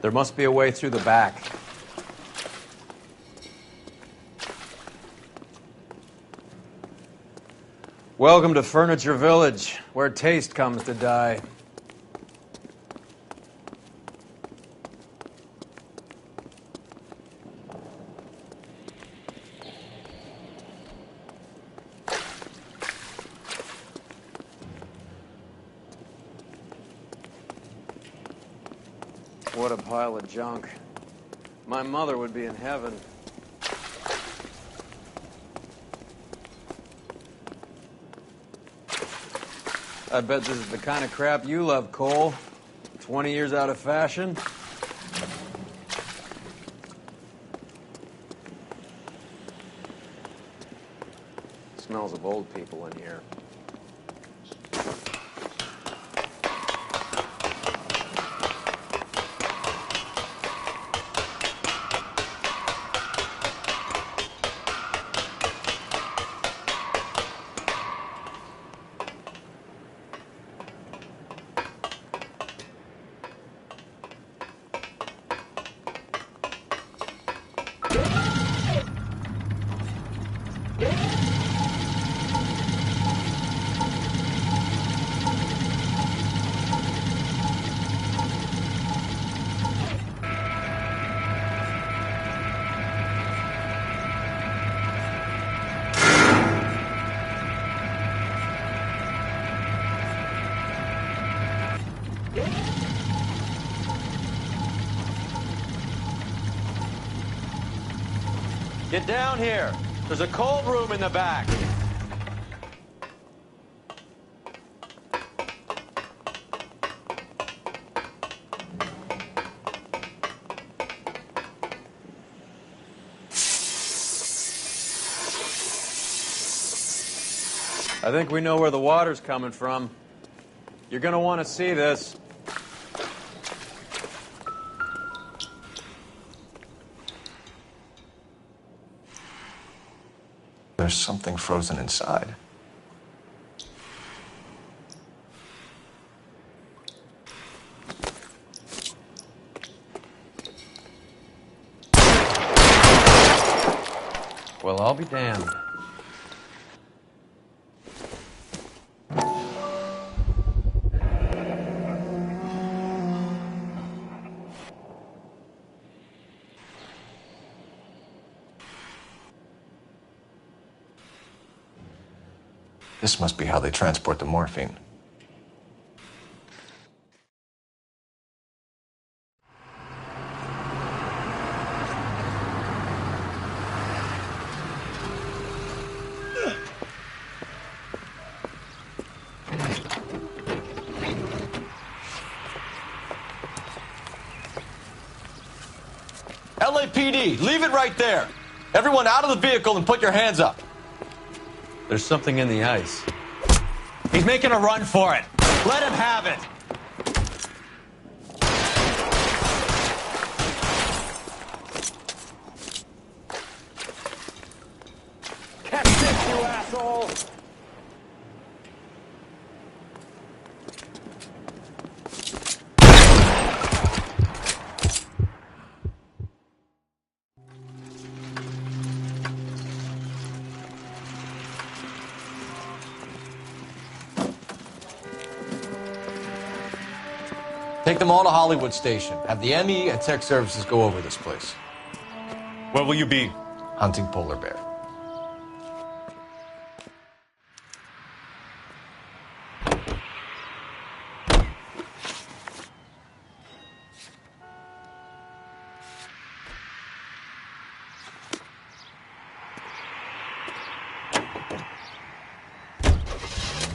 There must be a way through the back. Welcome to Furniture Village, where taste comes to die. What a pile of junk. My mother would be in heaven. I bet this is the kind of crap you love, Cole. 20 years out of fashion. Smells of old people in here. Get down here. There's a cold room in the back. I think we know where the water's coming from. You're gonna want to see this. There's something frozen inside. Well, I'll be damned. This must be how they transport the morphine. LAPD, leave it right there. Everyone out of the vehicle and put your hands up. There's something in the ice. He's making a run for it. Let him have it. Catch this, you asshole! Take them all to Hollywood Station. Have the ME and tech services go over this place. Where will you be? Hunting polar bear.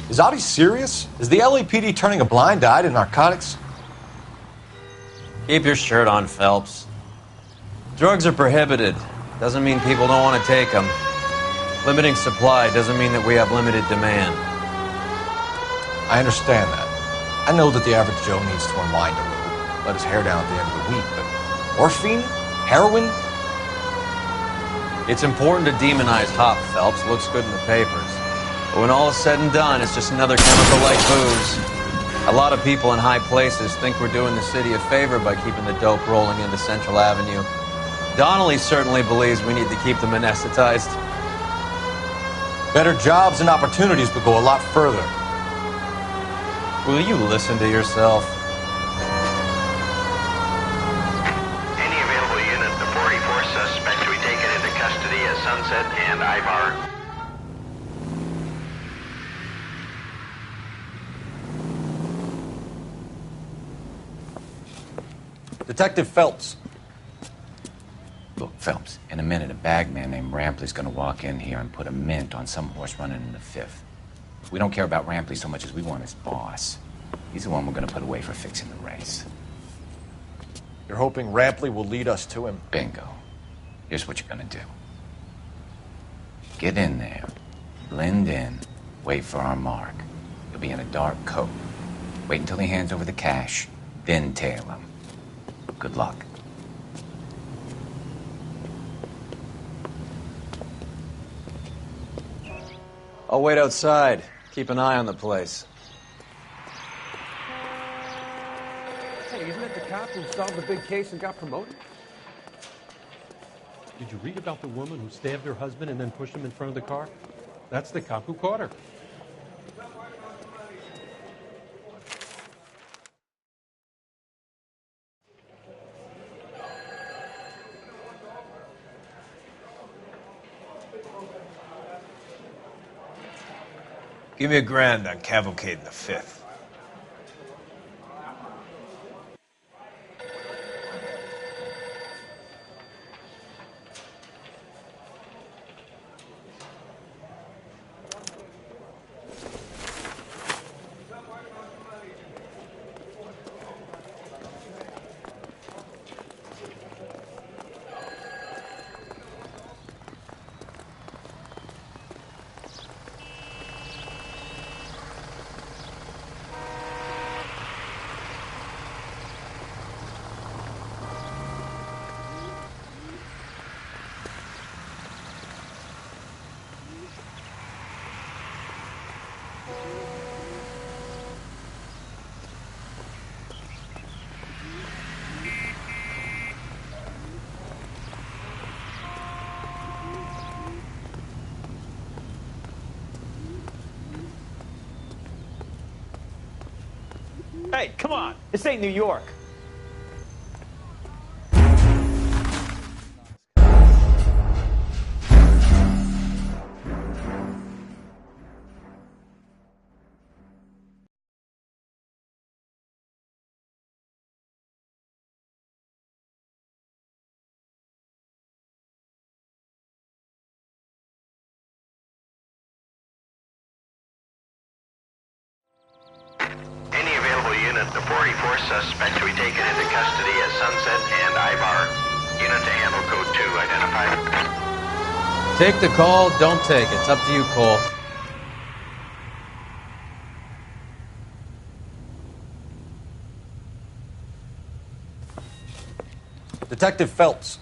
Is Audie serious? Is the LAPD turning a blind eye to narcotics? Keep your shirt on, Phelps. Drugs are prohibited. Doesn't mean people don't want to take them. Limiting supply doesn't mean that we have limited demand. I understand that. I know that the average Joe needs to unwind a little, let his hair down at the end of the week, but morphine? Heroin? It's important to demonize hop, Phelps. Looks good in the papers. But when all is said and done, it's just another chemical like booze. A lot of people in high places think we're doing the city a favor by keeping the dope rolling into Central Avenue. Donnelly certainly believes we need to keep them anesthetized. Better jobs and opportunities would go a lot further. Will you listen to yourself? Any available unit, the 44 suspect to be taken into custody at Sunset and Ivar. Detective Phelps. Look, Phelps, in a minute, a bagman named Rampley's gonna walk in here and put a mint on some horse running in the fifth. We don't care about Rampley so much as we want his boss. He's the one we're gonna put away for fixing the race. You're hoping Rampley will lead us to him? Bingo. Here's what you're gonna do. Get in there, blend in, wait for our mark. You'll be in a dark coat. Wait until he hands over the cash, then tail him. Good luck. I'll wait outside. Keep an eye on the place. Hey, isn't it the cop who solved the big case and got promoted? Did you read about the woman who stabbed her husband and then pushed him in front of the car? That's the cop who caught her. Give me $1,000 on Cavalcade in the 5th. Hey, come on. This ain't New York. Any available unit, the 44 suspect to be taken into custody at Sunset and Ivar. Unit to handle code 2 identified. Take the call, don't take it. It's up to you, Cole. Detective Phelps.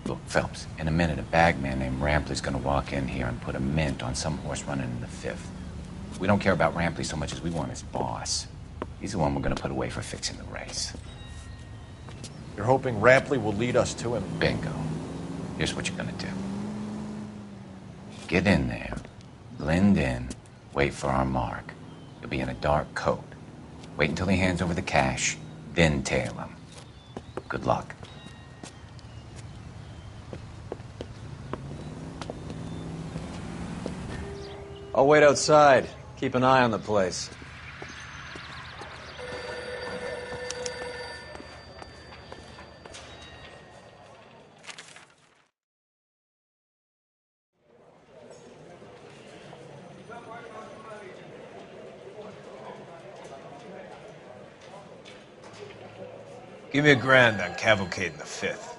Look, Phelps, in a minute, a bagman named Rampley's gonna walk in here and put a mint on some horse running in the 5th. We don't care about Rampley so much as we want his boss. He's the one we're gonna put away for fixing the race. You're hoping Rampley will lead us to him? Bingo. Here's what you're gonna do. Get in there, blend in, wait for our mark. You'll be in a dark coat. Wait until he hands over the cash, then tail him. Good luck. I'll wait outside. Keep an eye on the place. Give me $1,000 on Cavalcade in the 5th.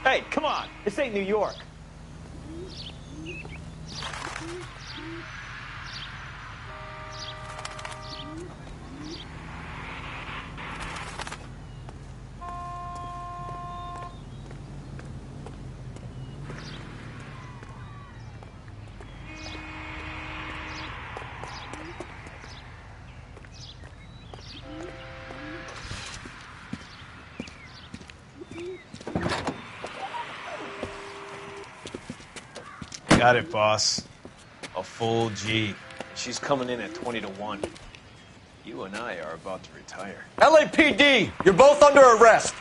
Hey, come on. This ain't New York. Got it, boss. A full G. She's coming in at 20 to 1. You and I are about to retire. LAPD, you're both under arrest.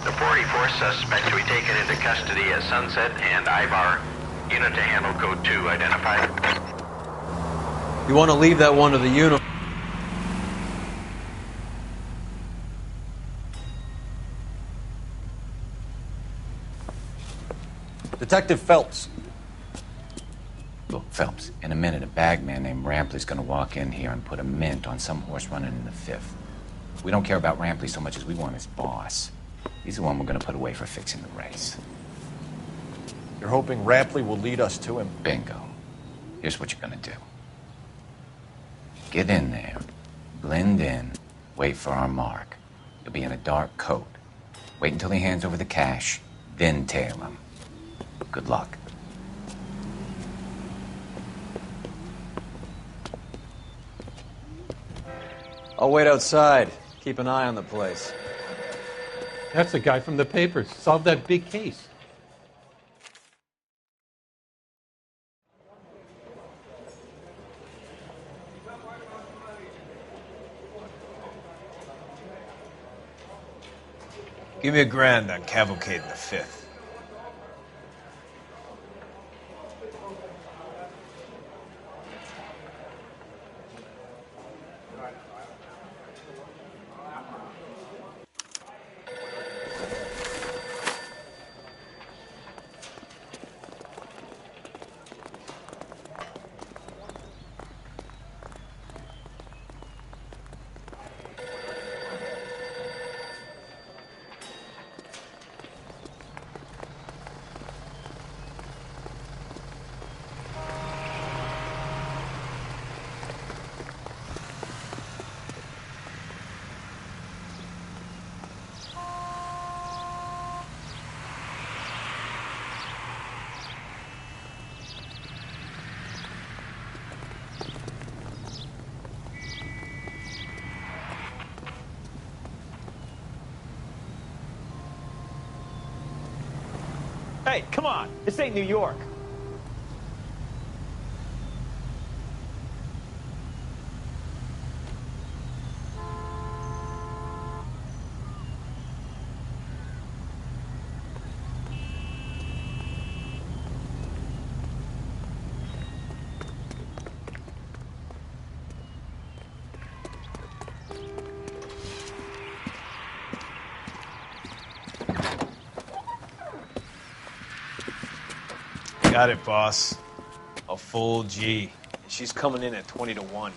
The 44 suspect to be taken into custody at Sunset and Ivar. Unit to handle code 2 identified. You want to leave that one to the unit. Detective Phelps. Look, Phelps, in a minute, a bagman named Rampley's gonna walk in here and put a mint on some horse running in the 5th. We don't care about Rampley so much as we want his boss. He's the one we're gonna put away for fixing the race. You're hoping Rampley will lead us to him? Bingo. Here's what you're gonna do. Get in there, blend in, wait for our mark. You'll be in a dark coat. Wait until he hands over the cash, then tail him. Good luck. I'll wait outside. Keep an eye on the place. That's the guy from the papers. Solved that big case. Give me $1,000 on Cavalcade in the 5th. Hey, come on. This ain't New York. Got it, boss. A full G. She's coming in at 20 to 1.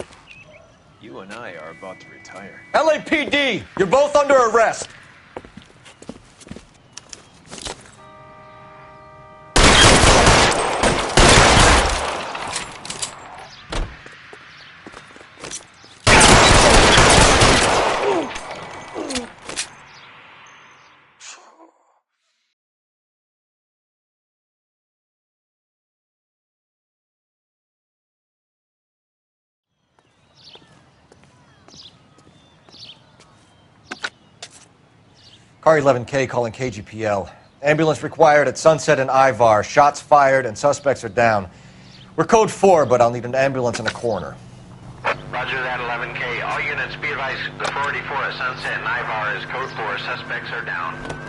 You and I are about to retire. LAPD! You're both under arrest! Car 11K calling KGPL. Ambulance required at Sunset and Ivar. Shots fired and suspects are down. We're code 4, but I'll need an ambulance in a corner. Roger that, 11K. All units be advised, the 484 at Sunset and Ivar is code 4. Suspects are down.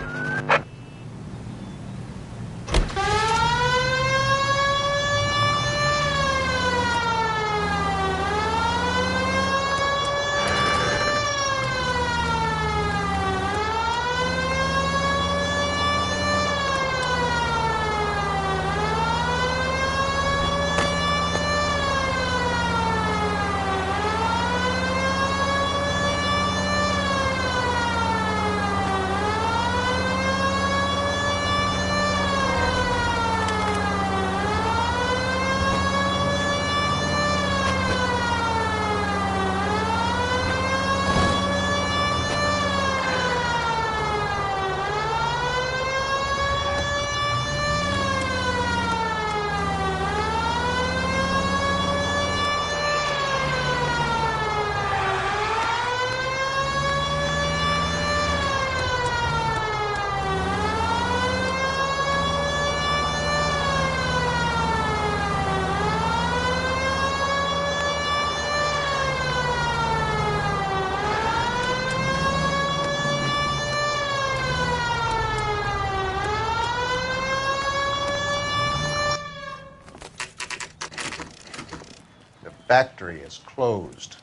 factory is closed.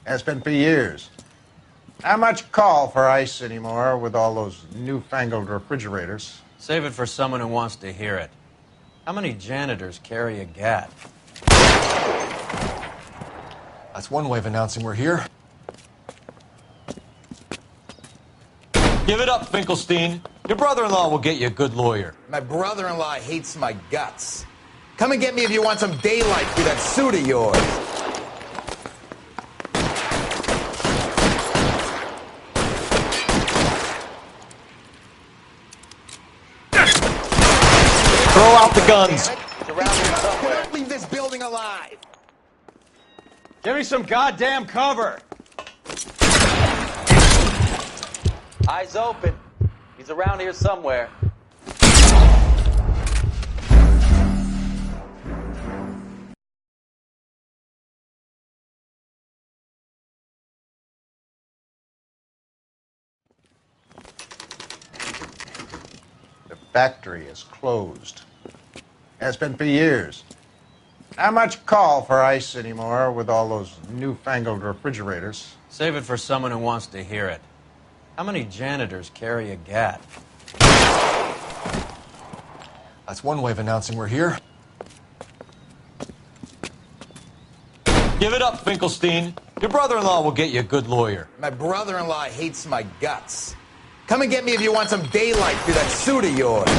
Has been for years. Not much call for ice anymore with all those newfangled refrigerators. Save it for someone who wants to hear it. How many janitors carry a gat? That's one way of announcing we're here. Give it up, Finkelstein. Your brother-in-law will get you a good lawyer. My brother-in-law hates my guts. Come and get me if you want some daylight through that suit of yours. Throw out the guns. Don't leave this building alive. Give me some goddamn cover. Eyes open. He's around here somewhere. The factory is closed. Has been for years. Not much call for ice anymore with all those newfangled refrigerators. Save it for someone who wants to hear it. How many janitors carry a gat? That's one way of announcing we're here. Give it up, Finkelstein. Your brother-in-law will get you a good lawyer. My brother-in-law hates my guts. Come and get me if you want some daylight through that suit of yours.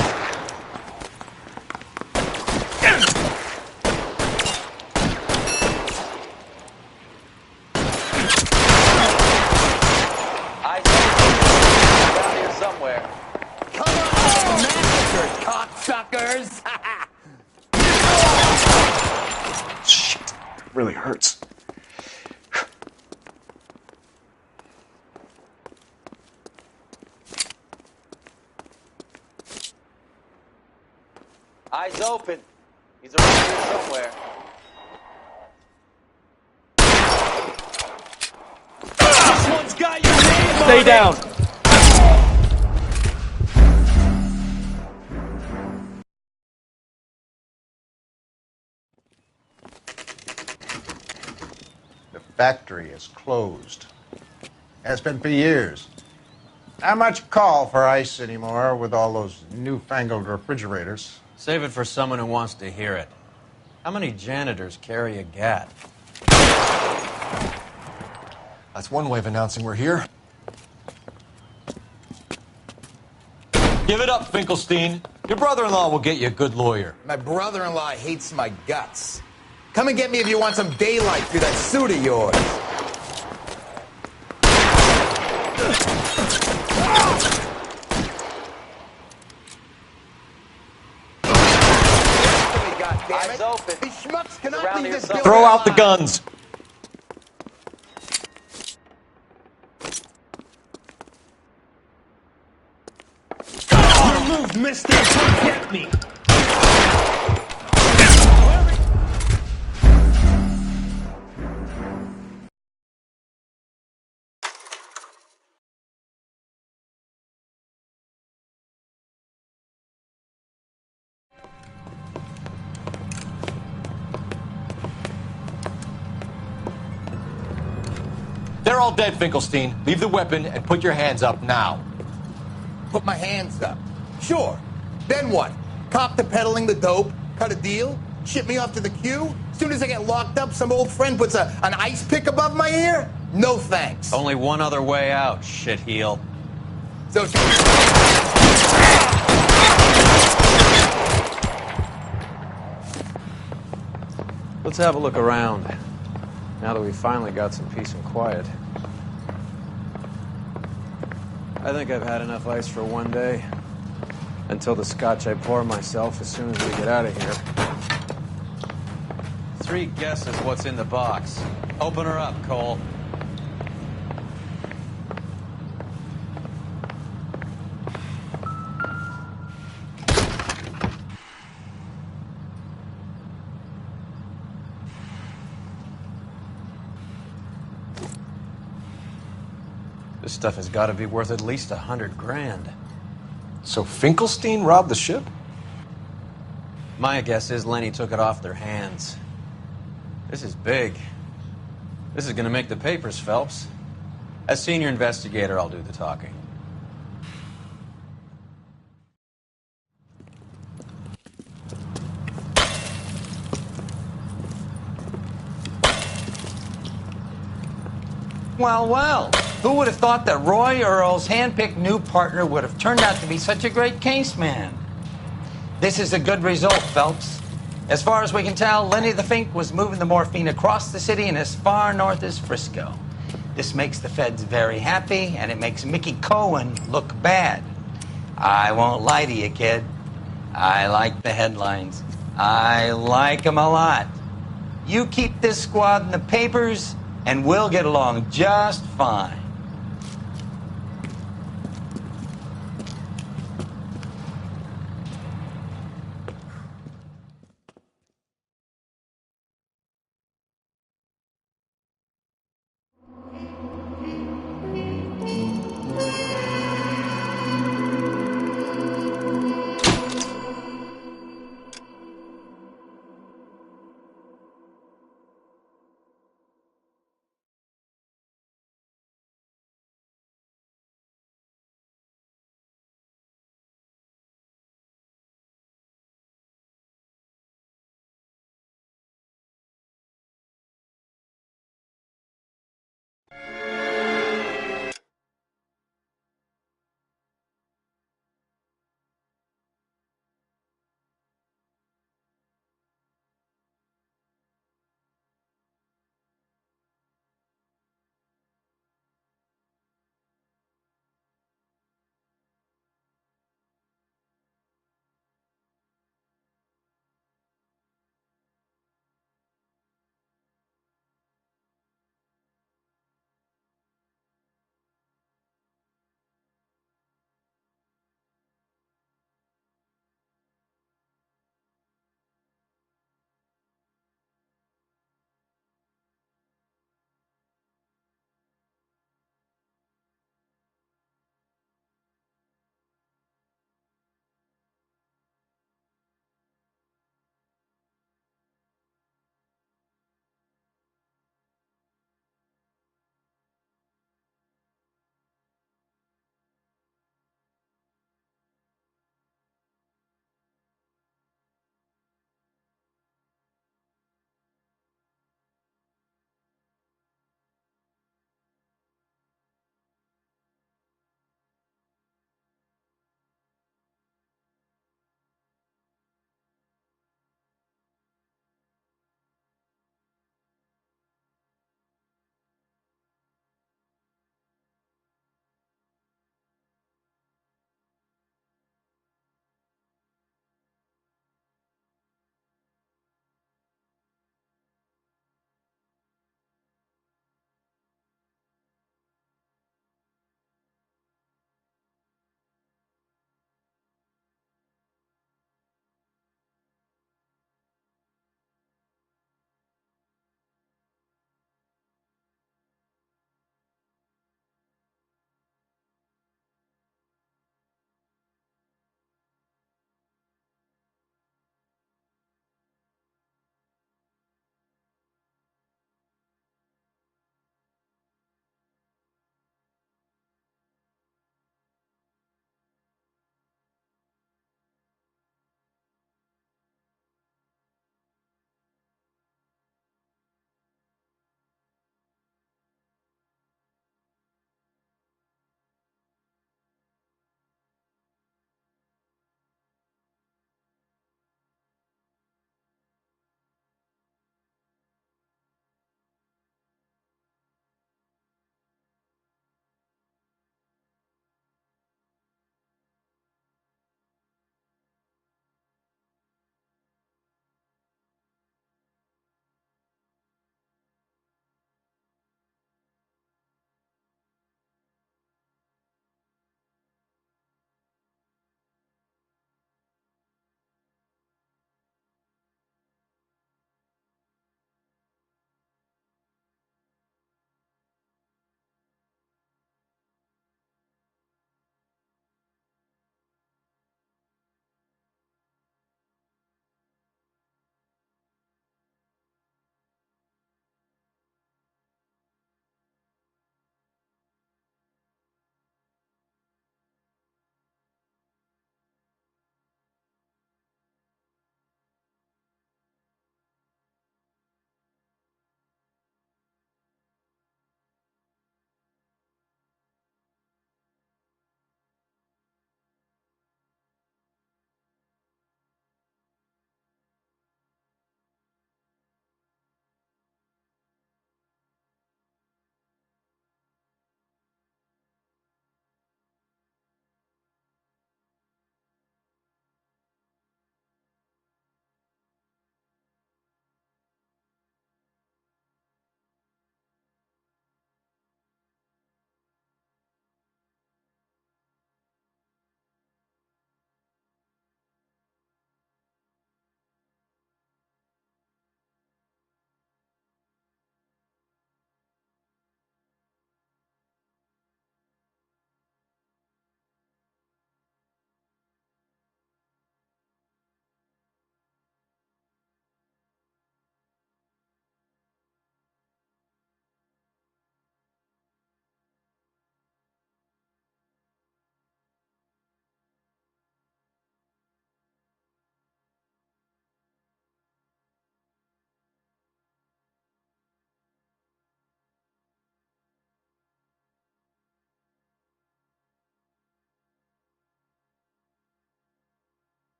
Cocksuckers! Shit, really hurts. Eyes open. He's around here somewhere. This one's got your name on Stay it. down. The factory is closed. Has been for years. Not much call for ice anymore with all those newfangled refrigerators. Save it for someone who wants to hear it. How many janitors carry a gat? That's one way of announcing we're here. Give it up, Finkelstein. Your brother-in-law will get you a good lawyer. My brother-in-law hates my guts. Come and get me if you want some daylight through that suit of yours. Eyes open. These schmucks cannot around leave here this somewhere. building Throw out the alive. guns. Your move, mister. Come get me. They're all dead, Finkelstein. Leave the weapon and put your hands up now. Put my hands up. Sure. Then what? Cop to peddling the dope? Cut a deal? Ship me off to the queue? Soon as I get locked up, some old friend puts an ice pick above my ear? No thanks. Only one other way out, shitheel. So... Let's have a look around. Now that we finally got some peace and quiet. I think I've had enough ice for one day. Until the scotch I pour myself as soon as we get out of here. 3 guesses what's in the box. Open her up, Cole. This stuff has got to be worth at least $100 grand. So Finkelstein robbed the ship? My guess is Lenny took it off their hands. This is big. This is gonna make the papers, Phelps. As senior investigator, I'll do the talking. Well, well, who would have thought that Roy Earl's handpicked new partner would have turned out to be such a great case man? This is a good result, Phelps. As far as we can tell, Lenny the Fink was moving the morphine across the city and as far north as Frisco. This makes the feds very happy, and it makes Mickey Cohen look bad. I won't lie to you, kid. I like the headlines. I like them a lot. You keep this squad in the papers, and we'll get along just fine.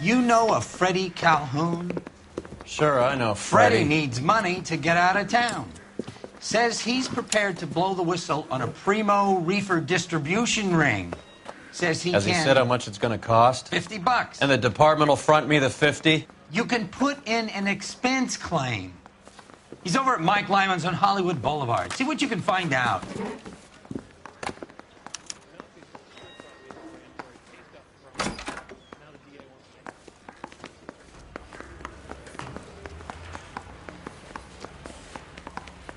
You know a Freddie Calhoun? Sure, I know Freddie needs money to get out of town. Says he's prepared to blow the whistle on a primo reefer distribution ring. Says he Has can... he said how much it's going to cost? $50. And the department will front me the 50? You can put in an expense claim. He's over at Mike Lyman's on Hollywood Boulevard. See what you can find out.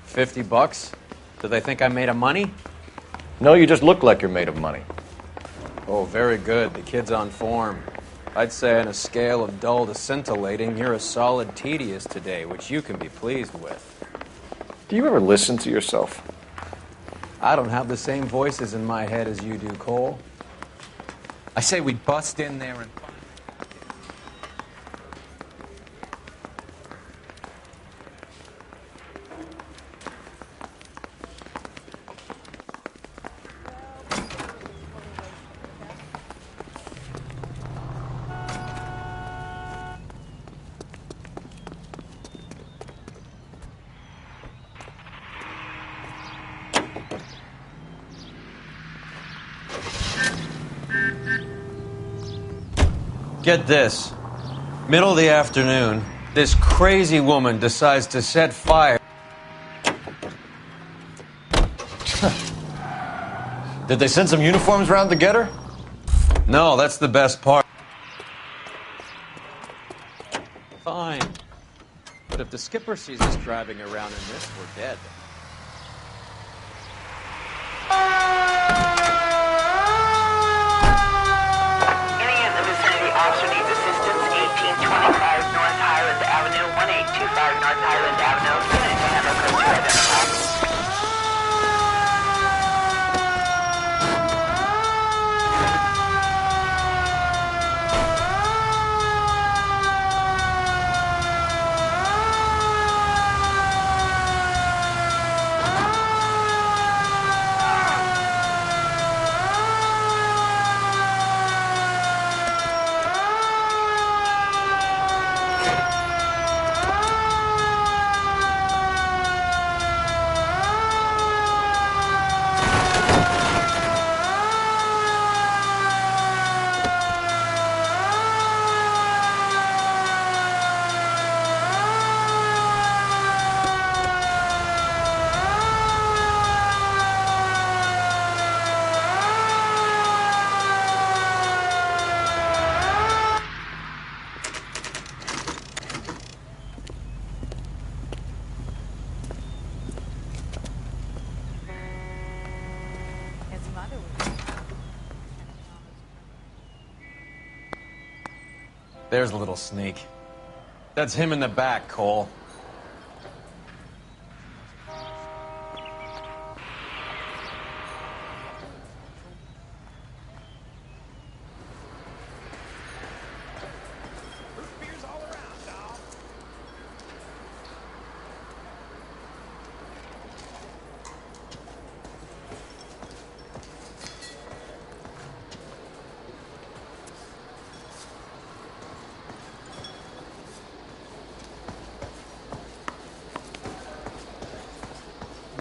$50? Do they think I'm made of money? No, you just look like you're made of money. Oh, very good. The kid's on form. I'd say on a scale of dull to scintillating, you're a solid tedious today, which you can be pleased with. Do you ever listen to yourself? I don't have the same voices in my head as you do, Cole. I say we bust in there and... Get this. Middle of the afternoon, this crazy woman decides to set fire. Did they send some uniforms round to get her? No, that's the best part. Fine. But if the skipper sees us driving around in this, we're dead. Officer needs assistance, 1825 North Highland Avenue, 1825 North Highland Avenue. Unit to handle code 2 identified. There's a little sneak. That's him in the back, Cole.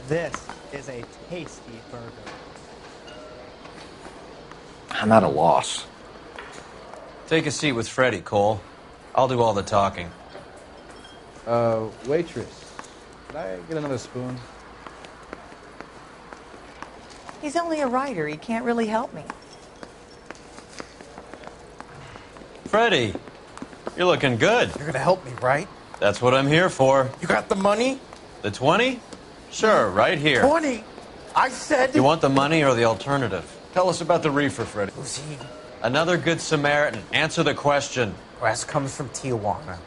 This is a tasty burger. I'm at a loss. Take a seat with Freddie, Cole. I'll do all the talking. Waitress, could I get another spoon? He's only a writer. He can't really help me. Freddie, you're looking good. You're gonna help me, right? That's what I'm here for. You got the money? The 20? Sure, right here. 20? I said... You want the money or the alternative? Tell us about the reefer, Freddie. Who's he? Another good Samaritan. Answer the question. Grass comes from Tijuana.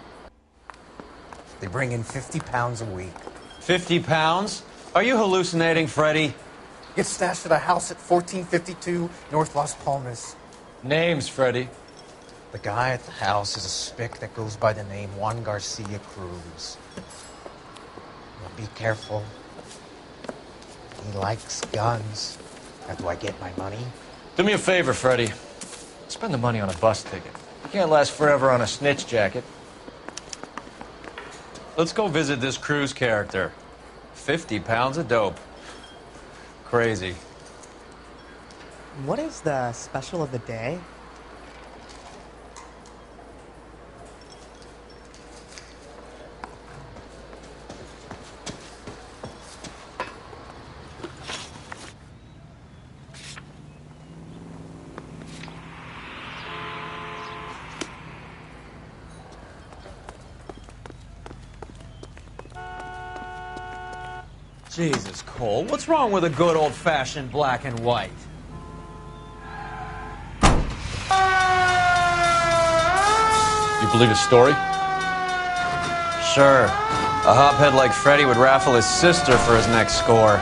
They bring in 50 pounds a week. 50 pounds? Are you hallucinating, Freddie? Gets stashed at a house at 1452 North Las Palmas. Names, Freddie. The guy at the house is a spick that goes by the name Juan Garcia Cruz. Now be careful. He likes guns. Now, do I get my money? Do me a favor, Freddie. Spend the money on a bus ticket. You can't last forever on a snitch jacket. Let's go visit this Cruz character. 50 pounds of dope. Crazy. What is the special of the day? Jesus, Cole, what's wrong with a good old-fashioned black and white? You believe his story? Sure. A hophead like Freddy would raffle his sister for his next score.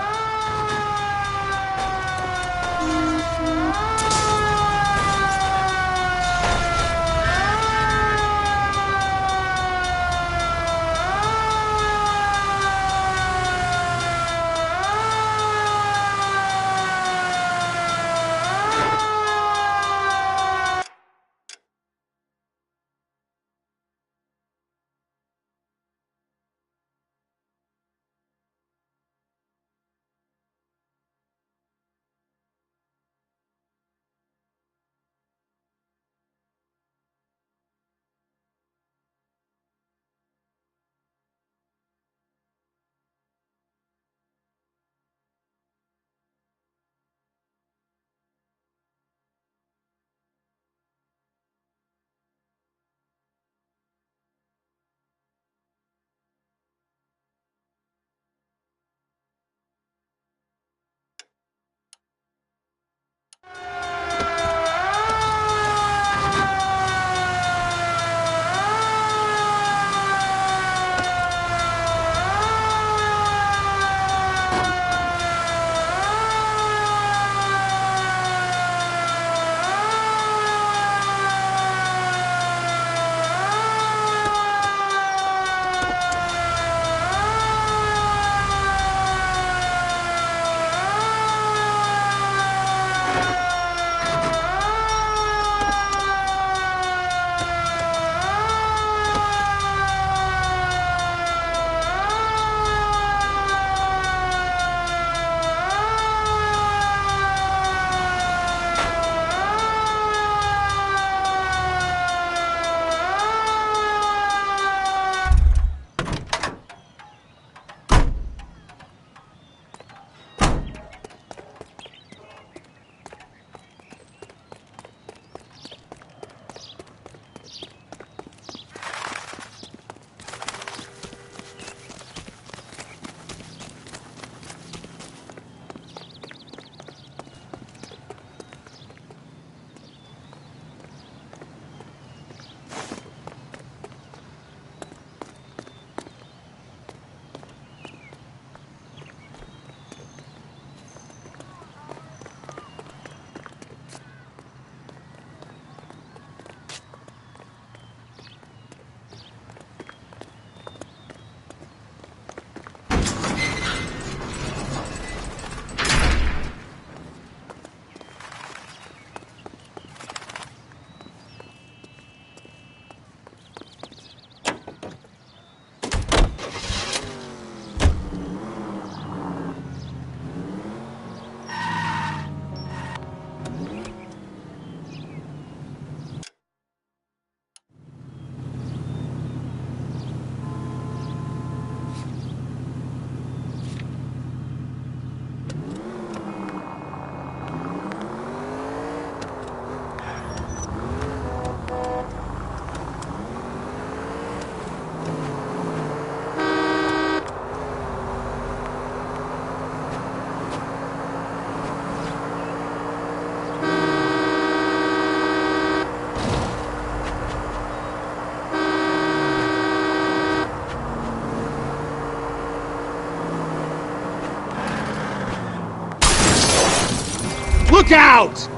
Look out!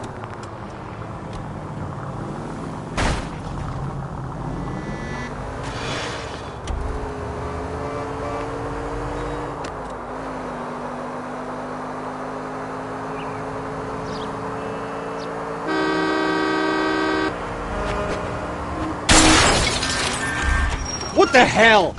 What the hell?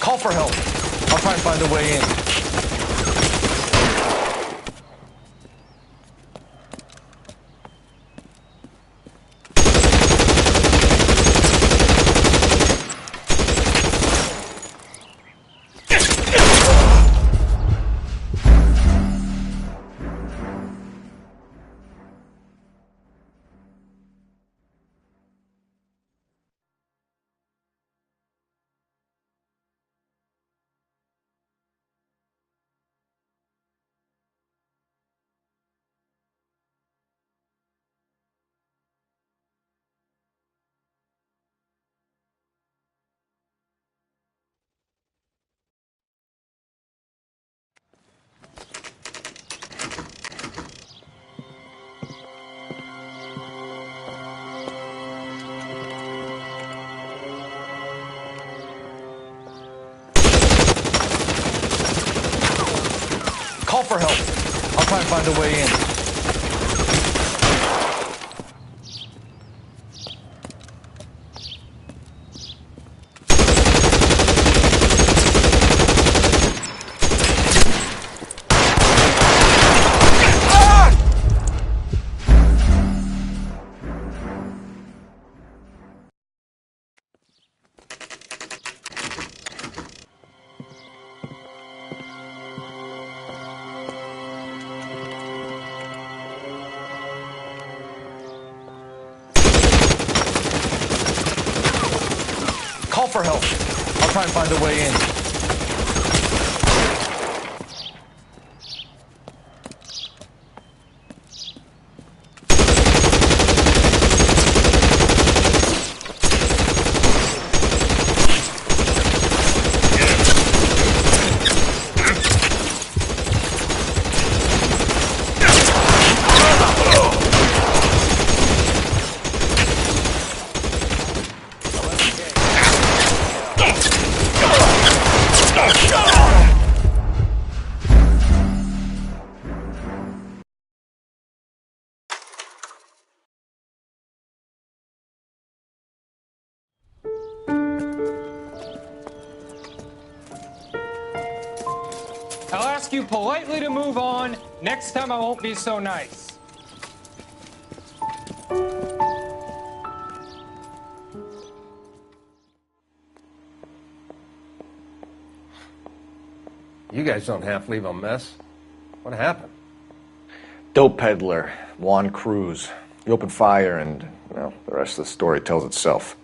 Call for help. I'll try and find a way in. Call for help. I'll try and find a way in. Call for help. I'll try and find a way in. I'll ask you politely to move on. Next time I won't be so nice. You guys don't half leave a mess. What happened? Dope peddler, Juan Cruz. He opened fire and, well, the rest of the story tells itself.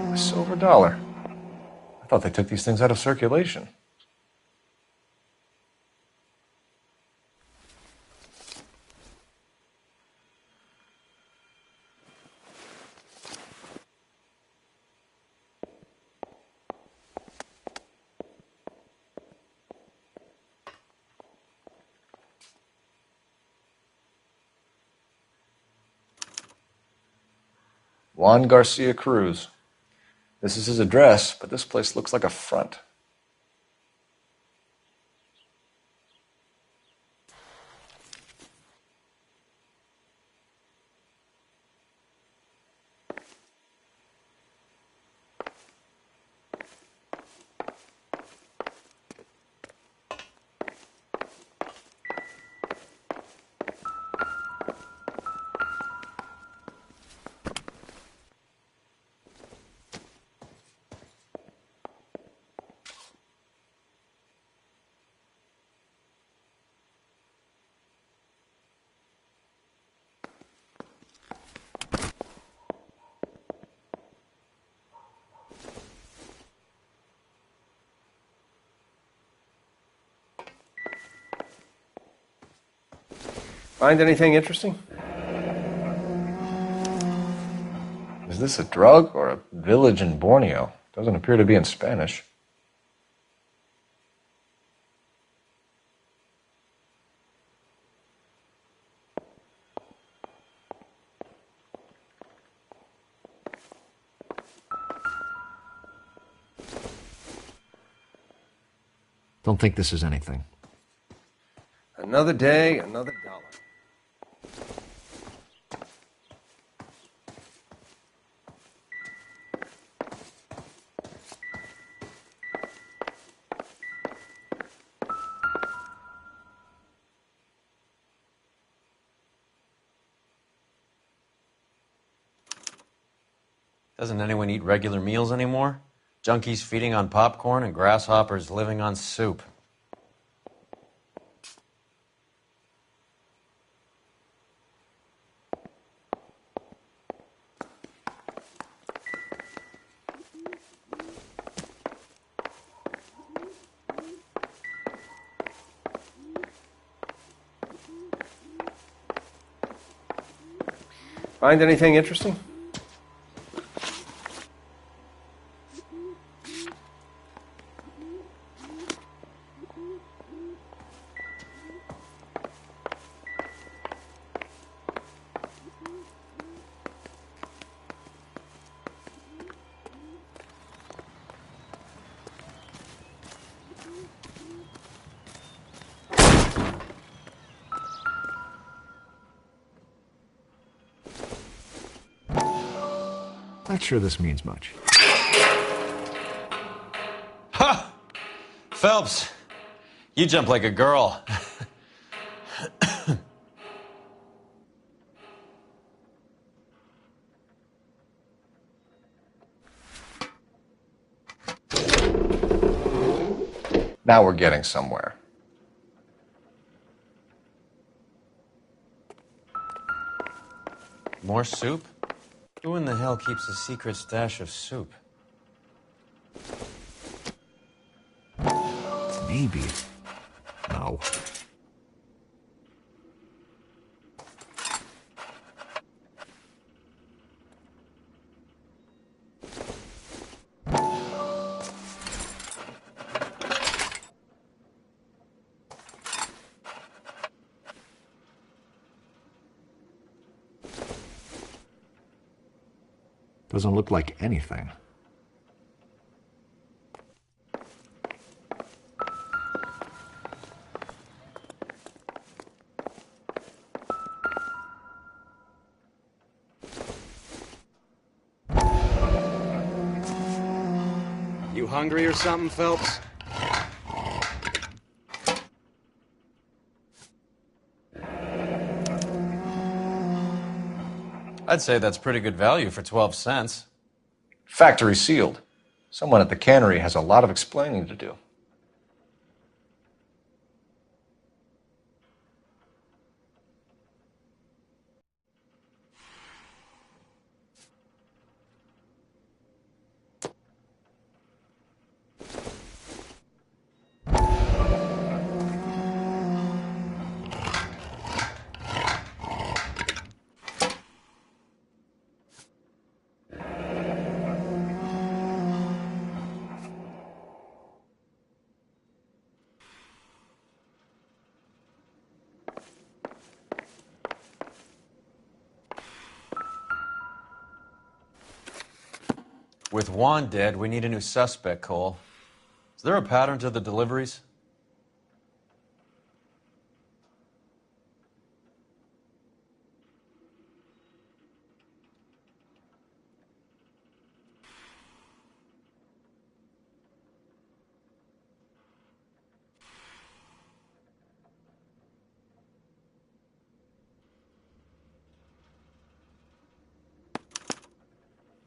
A silver dollar. I thought they took these things out of circulation. Juan Garcia Cruz. This is his address, but this place looks like a front. Find anything interesting? Is this a drug or a village in Borneo? Doesn't appear to be in Spanish. Don't think this is anything. Another day, another dollar. Doesn't anyone eat regular meals anymore? Junkies feeding on popcorn and grasshoppers living on soup. Find anything interesting? Not sure this means much. Ha! Phelps, you jump like a girl. Now we're getting somewhere. More soup? Who in the hell keeps a secret stash of soup? Maybe. No. Doesn't look like anything. You hungry or something, Phelps? I'd say that's pretty good value for 12 cents. Factory sealed. Someone at the cannery has a lot of explaining to do. With Juan dead, we need a new suspect, Cole. Is there a pattern to the deliveries?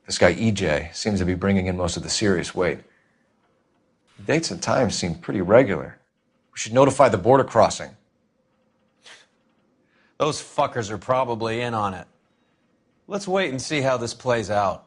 This guy EJ seems to be bringing in most of the serious weight. The dates and times seem pretty regular. We should notify the border crossing. Those fuckers are probably in on it. Let's wait and see how this plays out.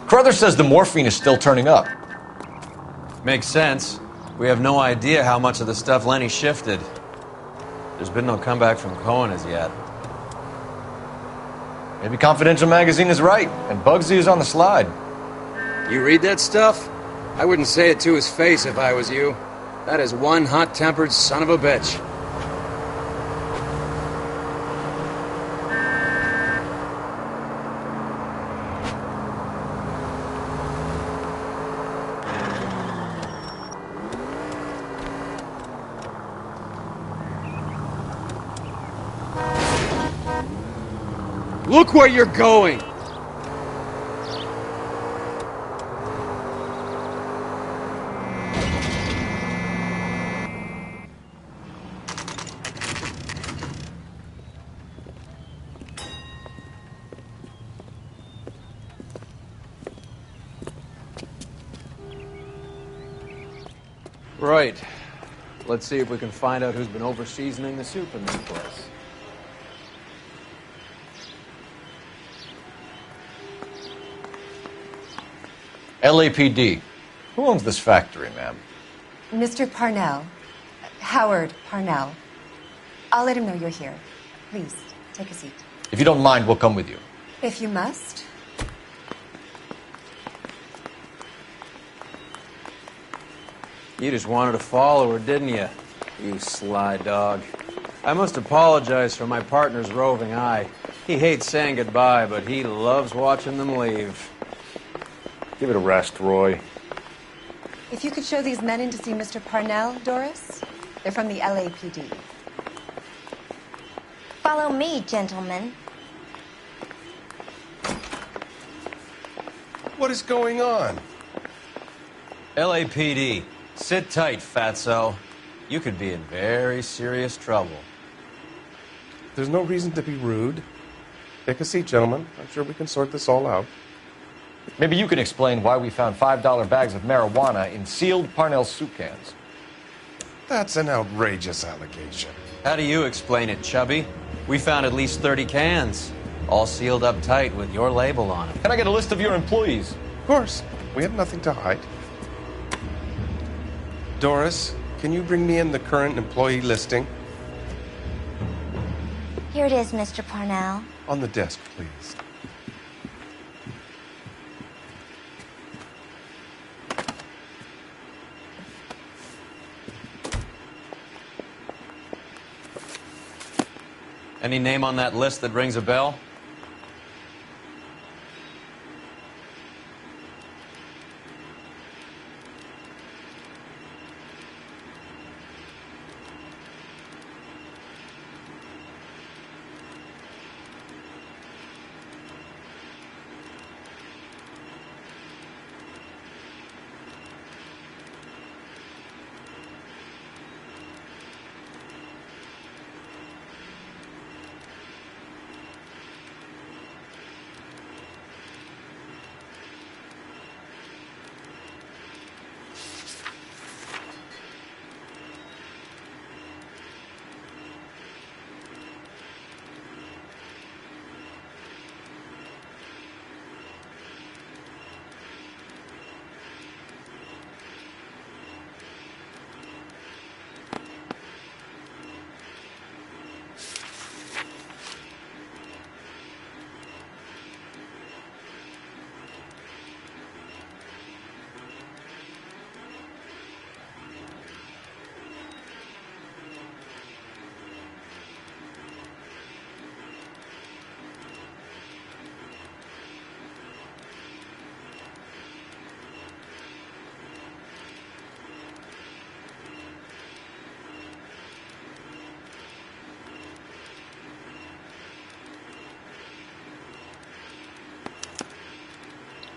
Carruthers says the morphine is still turning up. Makes sense. We have no idea how much of the stuff Lenny shifted. There's been no comeback from Cohen as yet. Maybe Confidential Magazine is right, and Bugsy is on the slide. You read that stuff? I wouldn't say it to his face if I was you. That is one hot-tempered son of a bitch. Look where you're going! Right. Let's see if we can find out who's been over-seasoning the soup in this place. LAPD. Who owns this factory, ma'am? Mr. Parnell. Howard Parnell. I'll let him know you're here. Please, take a seat. If you don't mind, we'll come with you. If you must. You just wanted to follow her, didn't you? You sly dog. I must apologize for my partner's roving eye. He hates saying goodbye, but he loves watching them leave. Give it a rest, Roy. If you could show these men in to see Mr. Parnell, Doris. They're from the LAPD. Follow me, gentlemen. What is going on? LAPD. Sit tight, fatso. You could be in very serious trouble. There's no reason to be rude. Take a seat, gentlemen. I'm sure we can sort this all out. Maybe you can explain why we found $5 bags of marijuana in sealed Parnell soup cans. That's an outrageous allegation. How do you explain it, Chubby? We found at least 30 cans, all sealed up tight with your label on them. Can I get a list of your employees? Of course. We have nothing to hide. Doris, Can you bring me in the current employee listing? Here it is, Mr. Parnell. On the desk, please. Any name on that list that rings a bell?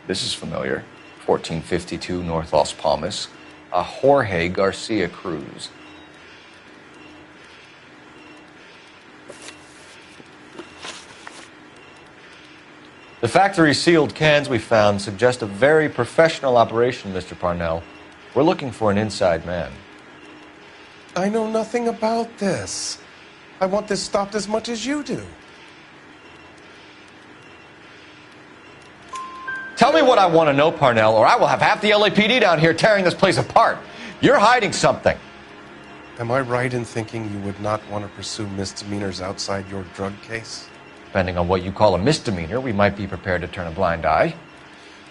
This is familiar. 1452 North Las Palmas. A Jorge Garcia Cruz. The factory sealed cans we found suggest a very professional operation, Mr. Parnell. We're looking for an inside man. I know nothing about this. I want this stopped as much as you do. Tell me what I want to know, Parnell, or I will have half the LAPD down here tearing this place apart. You're hiding something. Am I right in thinking you would not want to pursue misdemeanors outside your drug case? Depending on what you call a misdemeanor, we might be prepared to turn a blind eye.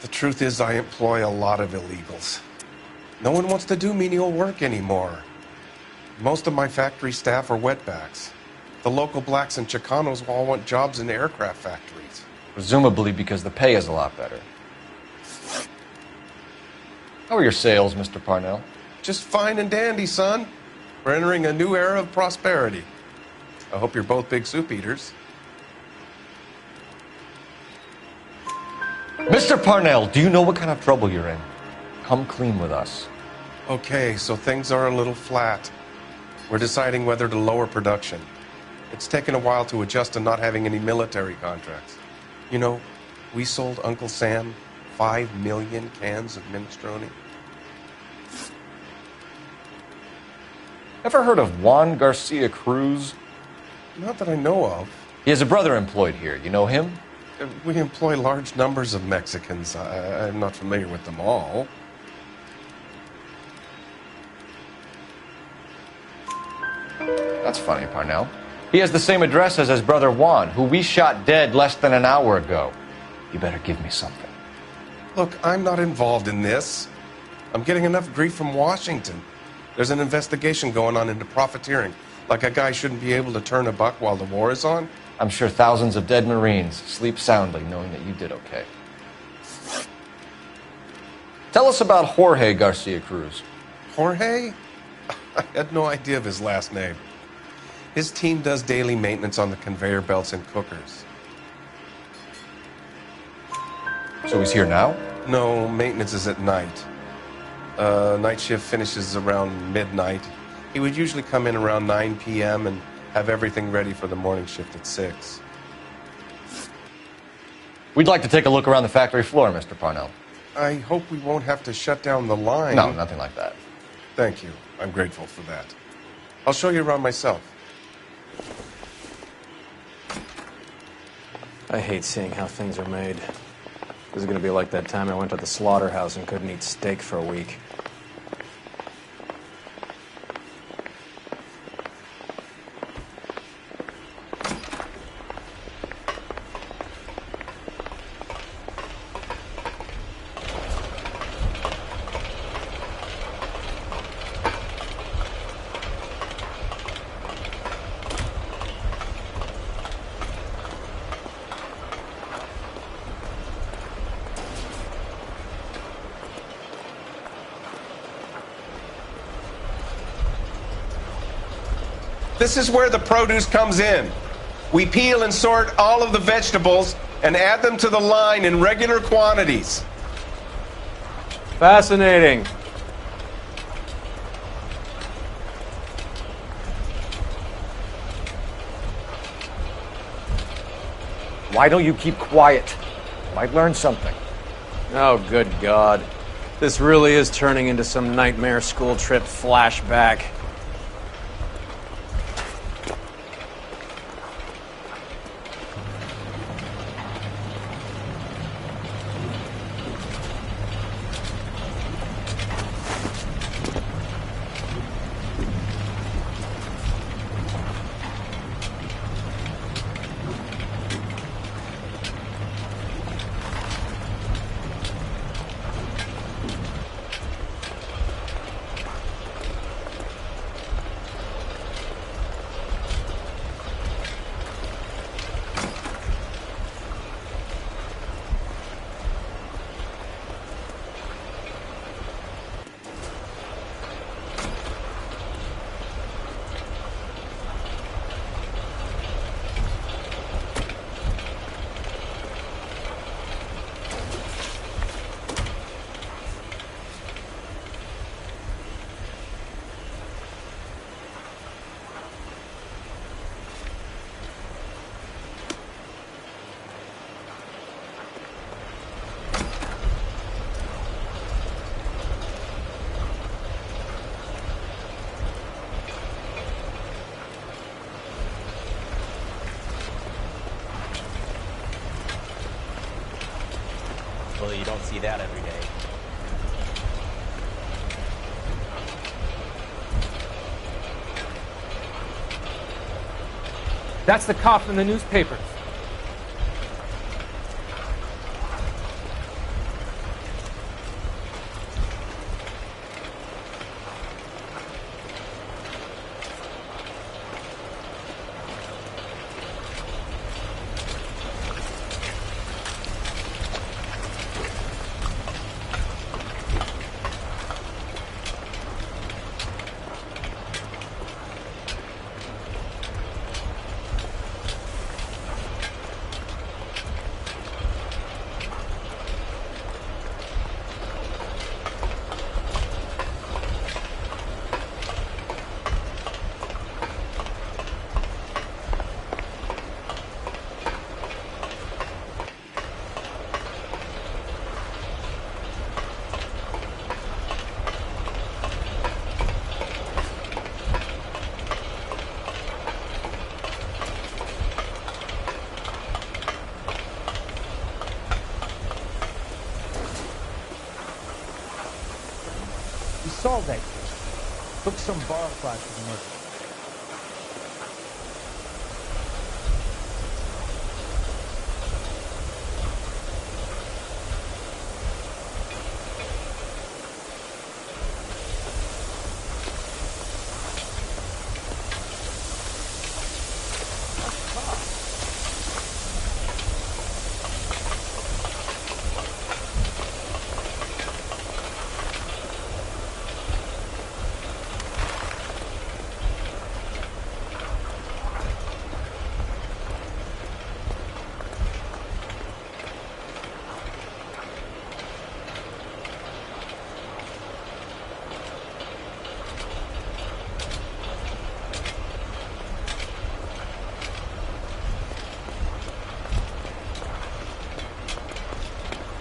The truth is, I employ a lot of illegals. No one wants to do menial work anymore. Most of my factory staff are wetbacks. The local blacks and Chicanos all want jobs in aircraft factories. Presumably because the pay is a lot better. How are your sales, Mr. Parnell? Just fine and dandy, son. We're entering a new era of prosperity. I hope you're both big soup eaters. Mr. Parnell, do you know what kind of trouble you're in? Come clean with us. Okay, so things are a little flat. We're deciding whether to lower production. It's taken a while to adjust to not having any military contracts. You know, we sold Uncle Sam 5 million cans of minestrone. Ever heard of Juan Garcia Cruz? Not that I know of. He has a brother employed here. You know him? We employ large numbers of Mexicans. I'm not familiar with them all. That's funny, Parnell. He has the same address as his brother Juan, who we shot dead less than an hour ago. You better give me something. Look, I'm not involved in this. I'm getting enough grief from Washington. There's an investigation going on into profiteering. Like a guy shouldn't be able to turn a buck while the war is on. I'm sure thousands of dead Marines sleep soundly knowing that you did okay. Tell us about Jorge Garcia Cruz. Jorge? I had no idea of his last name. His team does daily maintenance on the conveyor belts and cookers. So he's here now? No, maintenance is at night. Night shift finishes around midnight. He would usually come in around 9 p.m. and have everything ready for the morning shift at 6. We'd like to take a look around the factory floor, Mr. Parnell. I hope we won't have to shut down the line. No, nothing like that. Thank you. I'm grateful for that. I'll show you around myself. I hate seeing how things are made. This is going to be like that time I went to the slaughterhouse and couldn't eat steak for a week. This is where the produce comes in. We peel and sort all of the vegetables and add them to the line in regular quantities. Fascinating. Why don't you keep quiet? Might learn something. Oh, good God. This really is turning into some nightmare school trip flashback. Well, you don't see that every day. That's the cop in the newspapers. We solved that case. Took some bar flashes murder.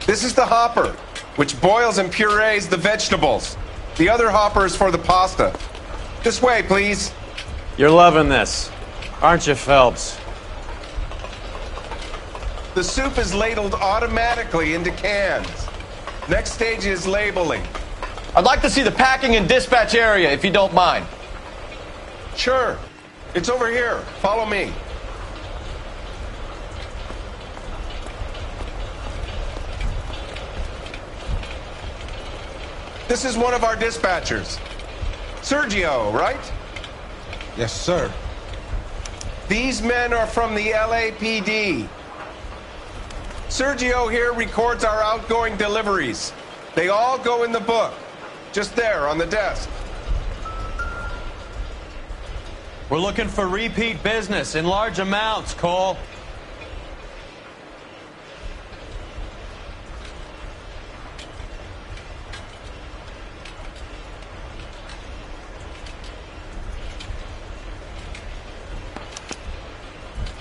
This is the hopper, which boils and purees the vegetables. The other hopper is for the pasta. This way, please. You're loving this, aren't you, Phelps? The soup is ladled automatically into cans. Next stage is labeling. I'd like to see the packing and dispatch area, if you don't mind. Sure. It's over here. Follow me. This is one of our dispatchers. Sergio, right? Yes, sir. These men are from the LAPD. Sergio here records our outgoing deliveries. They all go in the book. Just there on the desk. We're looking for repeat business in large amounts, Cole.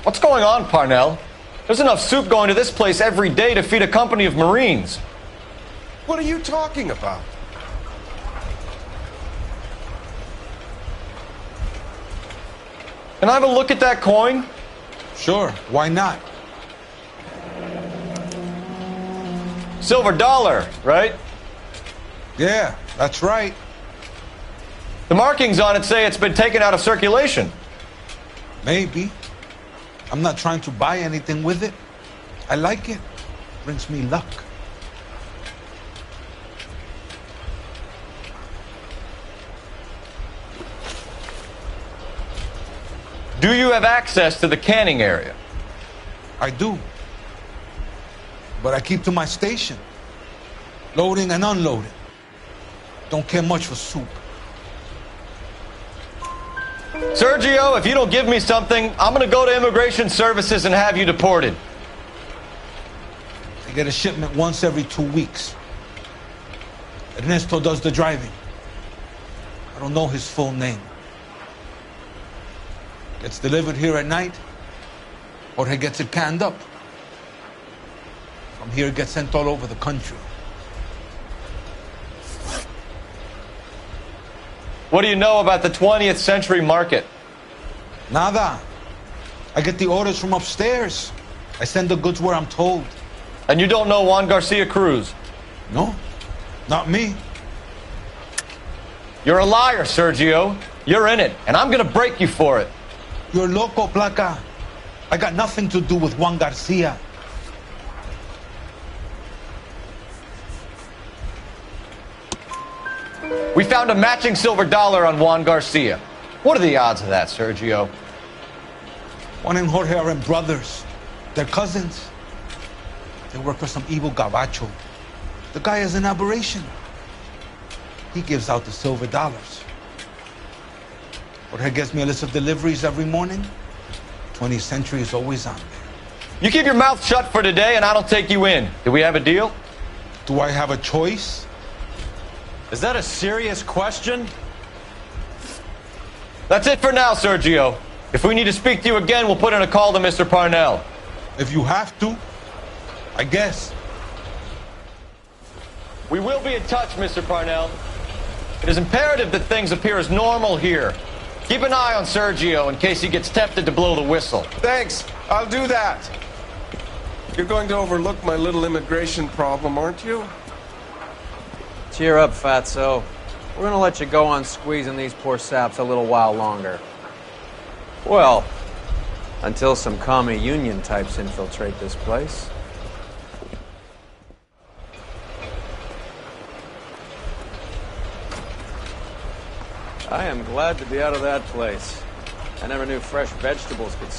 What's going on, Parnell? There's enough soup going to this place every day to feed a company of Marines. What are you talking about? Can I have a look at that coin? Sure, why not? Silver dollar, right? Yeah, that's right. The markings on it say it's been taken out of circulation. Maybe. I'm not trying to buy anything with it. I like it. Brings me luck. Do you have access to the canning area? I do. But I keep to my station. Loading and unloading. Don't care much for soup. Sergio, if you don't give me something, I'm gonna go to Immigration Services and have you deported. I get a shipment once every 2 weeks. Ernesto does the driving. I don't know his full name. Gets delivered here at night, or he gets it canned up. From here, it gets sent all over the country. What do you know about the 20th century market? Nada. I get the orders from upstairs. I send the goods where I'm told. And you don't know Juan Garcia Cruz? No, not me. You're a liar, Sergio. You're in it, and I'm gonna break you for it. You're loco, Placa. I got nothing to do with Juan Garcia. We found a matching silver dollar on Juan Garcia. What are the odds of that, Sergio? Juan and Jorge are brothers. They're cousins. They work for some evil gabacho. The guy is an aberration. He gives out the silver dollars. Jorge gets me a list of deliveries every morning. 20th Century is always on there. You keep your mouth shut for today and I don't take you in. Do we have a deal? Do I have a choice? Is that a serious question? That's it for now, Sergio. If we need to speak to you again, we'll put in a call to Mr. Parnell. If you have to, I guess. We will be in touch, Mr. Parnell. It is imperative that things appear as normal here. Keep an eye on Sergio in case he gets tempted to blow the whistle. Thanks. I'll do that. You're going to overlook my little immigration problem, aren't you? Cheer up, fatso. We're gonna let you go on squeezing these poor saps a little while longer. Well, until some commie union types infiltrate this place. I am glad to be out of that place. I never knew fresh vegetables could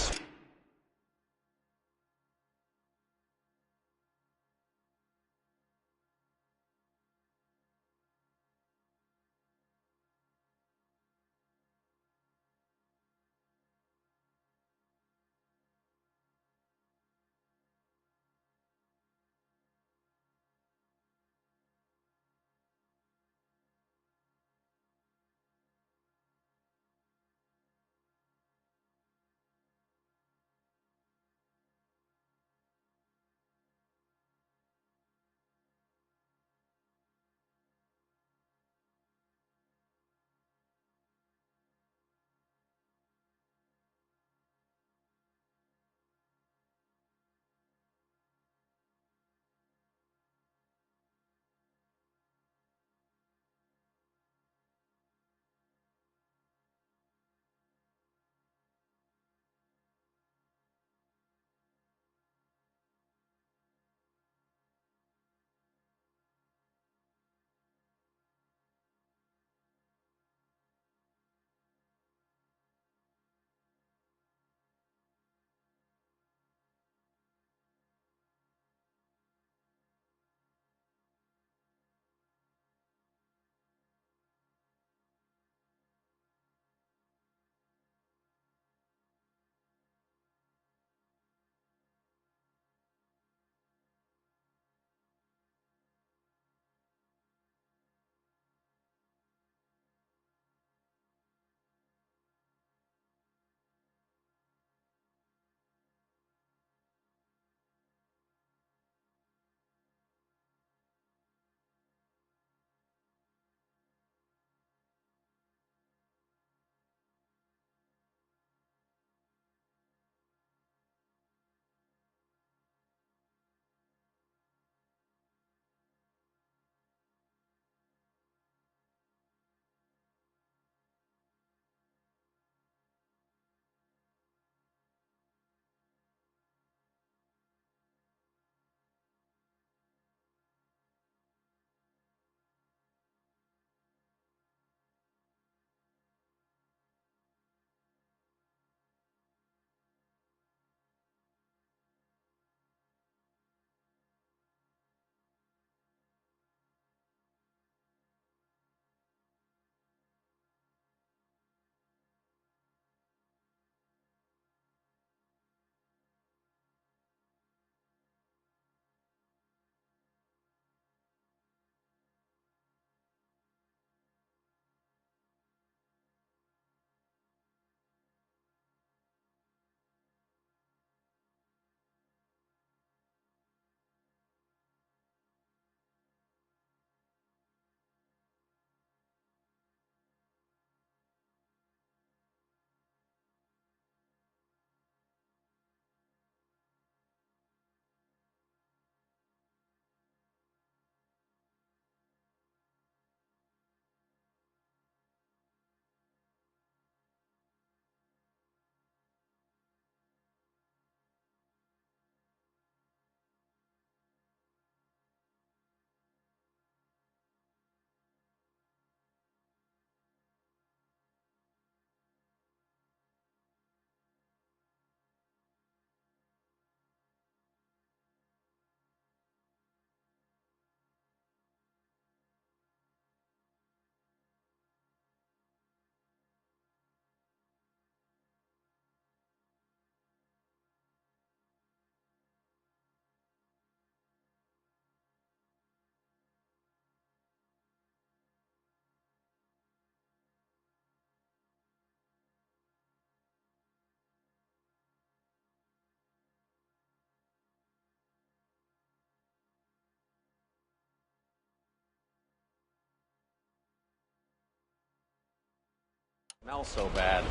Smells so bad.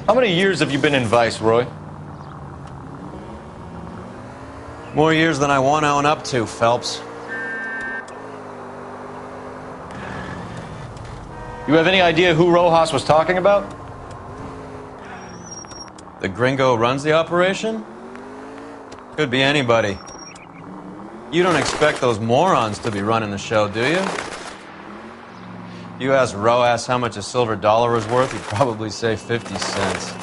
How many years have you been in Vice, Roy? More years than I want to own up to, Phelps. You have any idea who Rojas was talking about? The gringo runs the operation? Could be anybody. You don't expect those morons to be running the show, do you? You ask Rojas how much a silver dollar is worth, he'd probably say 50 cents.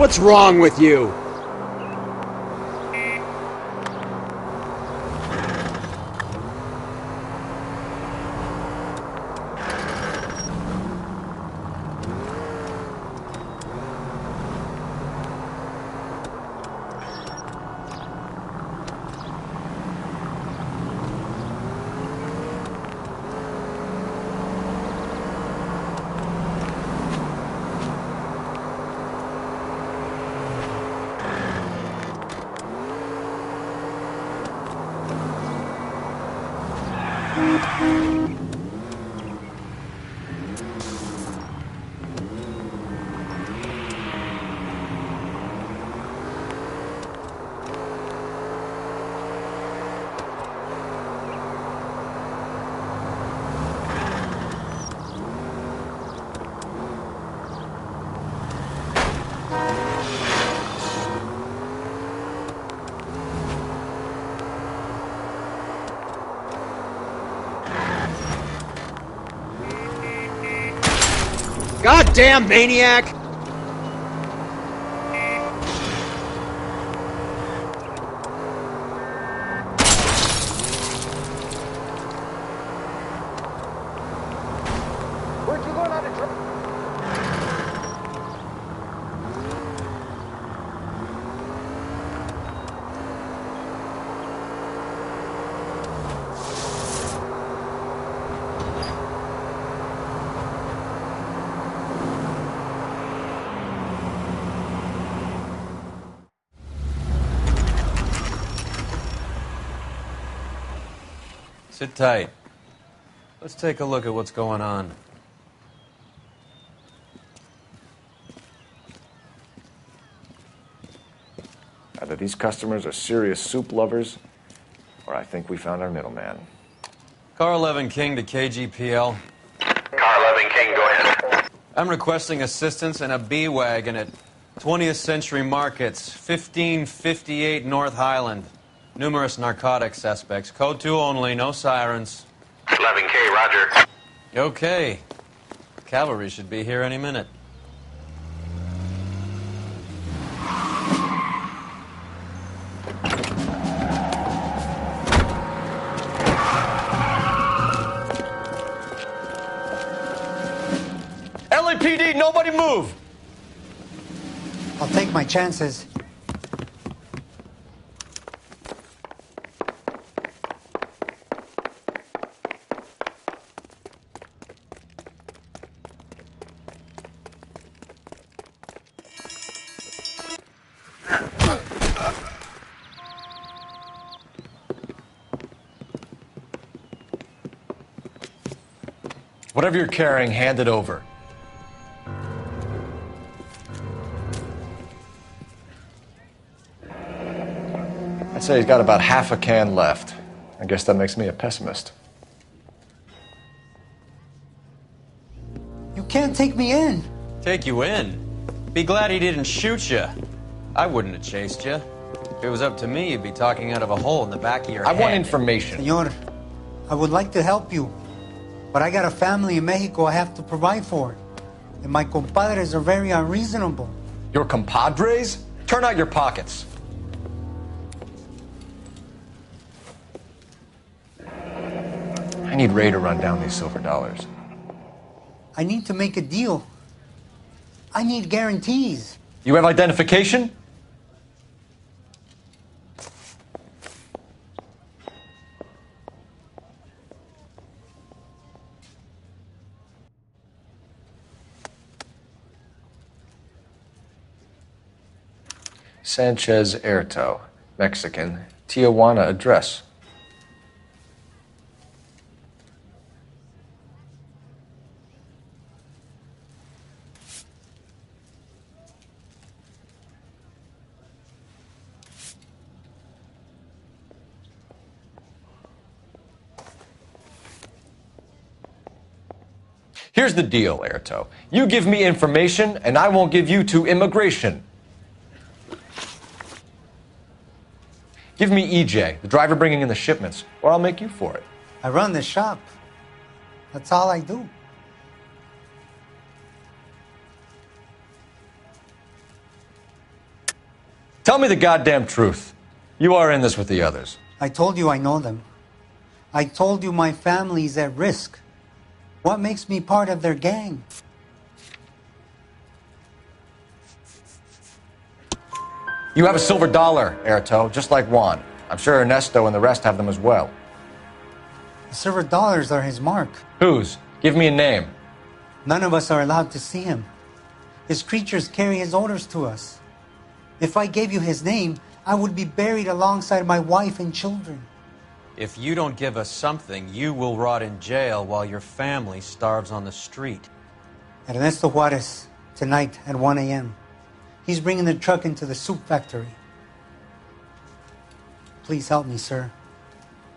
What's wrong with you? Goddamn maniac! Where'd you learn how to drive? Sit tight. Let's take a look at what's going on. Either these customers are serious soup lovers, or I think we found our middleman. Car 11 King to KGPL. Car 11 King, go ahead. I'm requesting assistance in a B-Wagon at 20th Century Markets, 1558 North Highland. Numerous narcotic suspects. Code 2 only, no sirens. 11K, roger. Okay. Cavalry should be here any minute. LAPD, nobody move! I'll take my chances. Whatever you're carrying, hand it over. I'd say he's got about half a can left. I guess that makes me a pessimist. You can't take me in. Take you in? Be glad he didn't shoot you. I wouldn't have chased you. If it was up to me, you'd be talking out of a hole in the back of your head. I want information. Senor, I would like to help you, but I got a family in Mexico I have to provide for. And my compadres are very unreasonable. Your compadres? Turn out your pockets. I need Ray to run down these silver dollars. I need to make a deal. I need guarantees. You have identification? Sanchez Erto, Mexican, Tijuana address. Here's the deal, Erto. You give me information, and I won't give you to immigration. Give me EJ, the driver bringing in the shipments, or I'll make you for it. I run the shop. That's all I do. Tell me the goddamn truth. You are in this with the others. I told you I know them. I told you my family's at risk. What makes me part of their gang? You have a silver dollar, Erto, just like Juan. I'm sure Ernesto and the rest have them as well. The silver dollars are his mark. Whose? Give me a name. None of us are allowed to see him. His creatures carry his orders to us. If I gave you his name, I would be buried alongside my wife and children. If you don't give us something, you will rot in jail while your family starves on the street. Ernesto Juarez, tonight at 1 a.m. He's bringing the truck into the soup factory. Please help me, sir.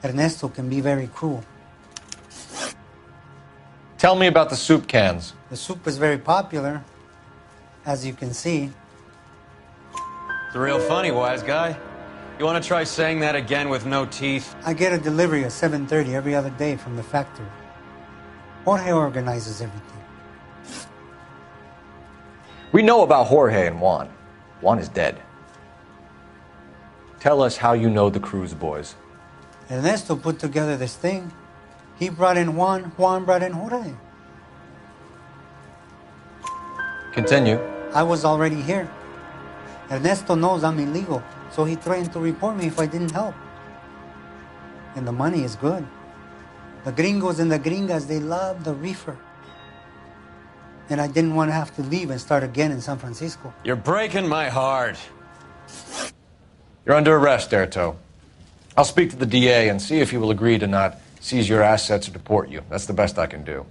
Ernesto can be very cruel. Tell me about the soup cans. The soup is very popular, as you can see. It's real funny, wise guy. You want to try saying that again with no teeth? I get a delivery at 7:30 every other day from the factory. Jorge organizes everything. We know about Jorge and Juan. Juan is dead. Tell us how you know the Cruz boys. Ernesto put together this thing. He brought in Juan, Juan brought in Jorge. Continue. I was already here. Ernesto knows I'm illegal, so he threatened to report me if I didn't help. And the money is good. The gringos and the gringas, they love the reefer. And I didn't want to have to leave and start again in San Francisco. You're breaking my heart. You're under arrest, Erto. I'll speak to the DA and see if he will agree to not seize your assets or deport you. That's the best I can do.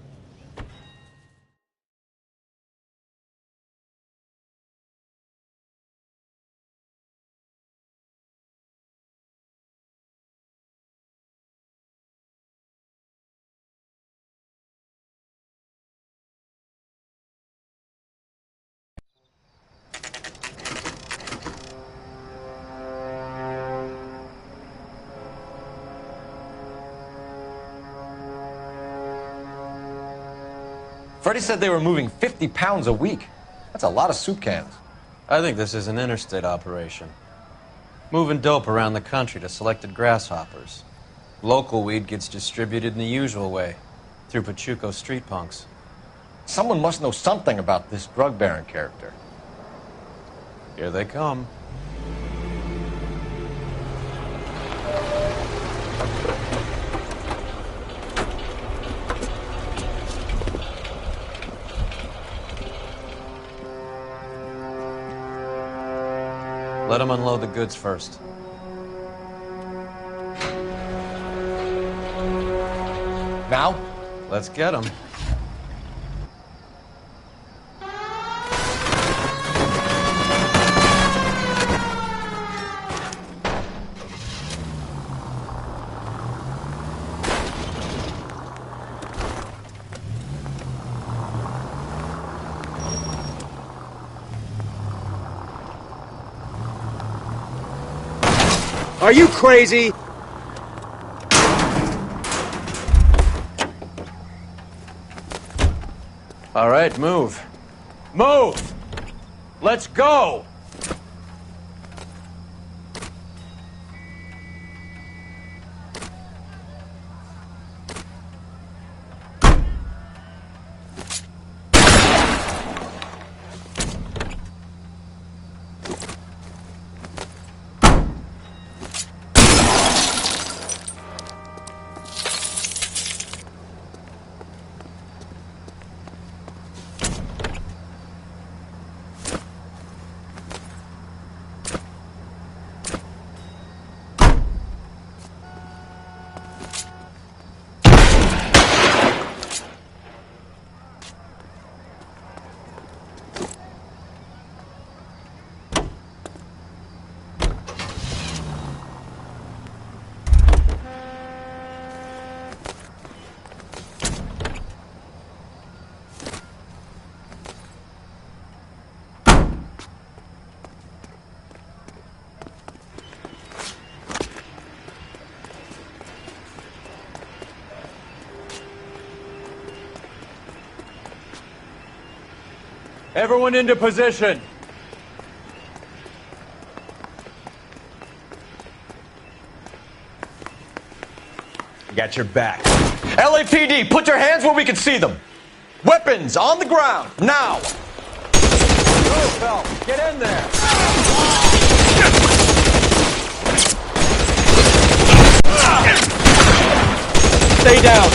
Freddie said they were moving 50 pounds a week. That's a lot of soup cans. I think this is an interstate operation. Moving dope around the country to selected grasshoppers. Local weed gets distributed in the usual way, through Pachuco street punks. Someone must know something about this drug baron character. Here they come. Let them unload the goods first. Now? Let's get them. Are you crazy? All right, move. Move! Let's go! Everyone into position. Got your back. LAPD, put your hands where we can see them. Weapons on the ground, now. Go, Phelps. Get in there. Stay down.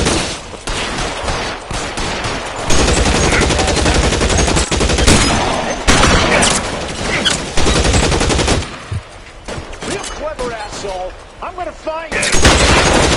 Real clever, asshole. I'm gonna find you.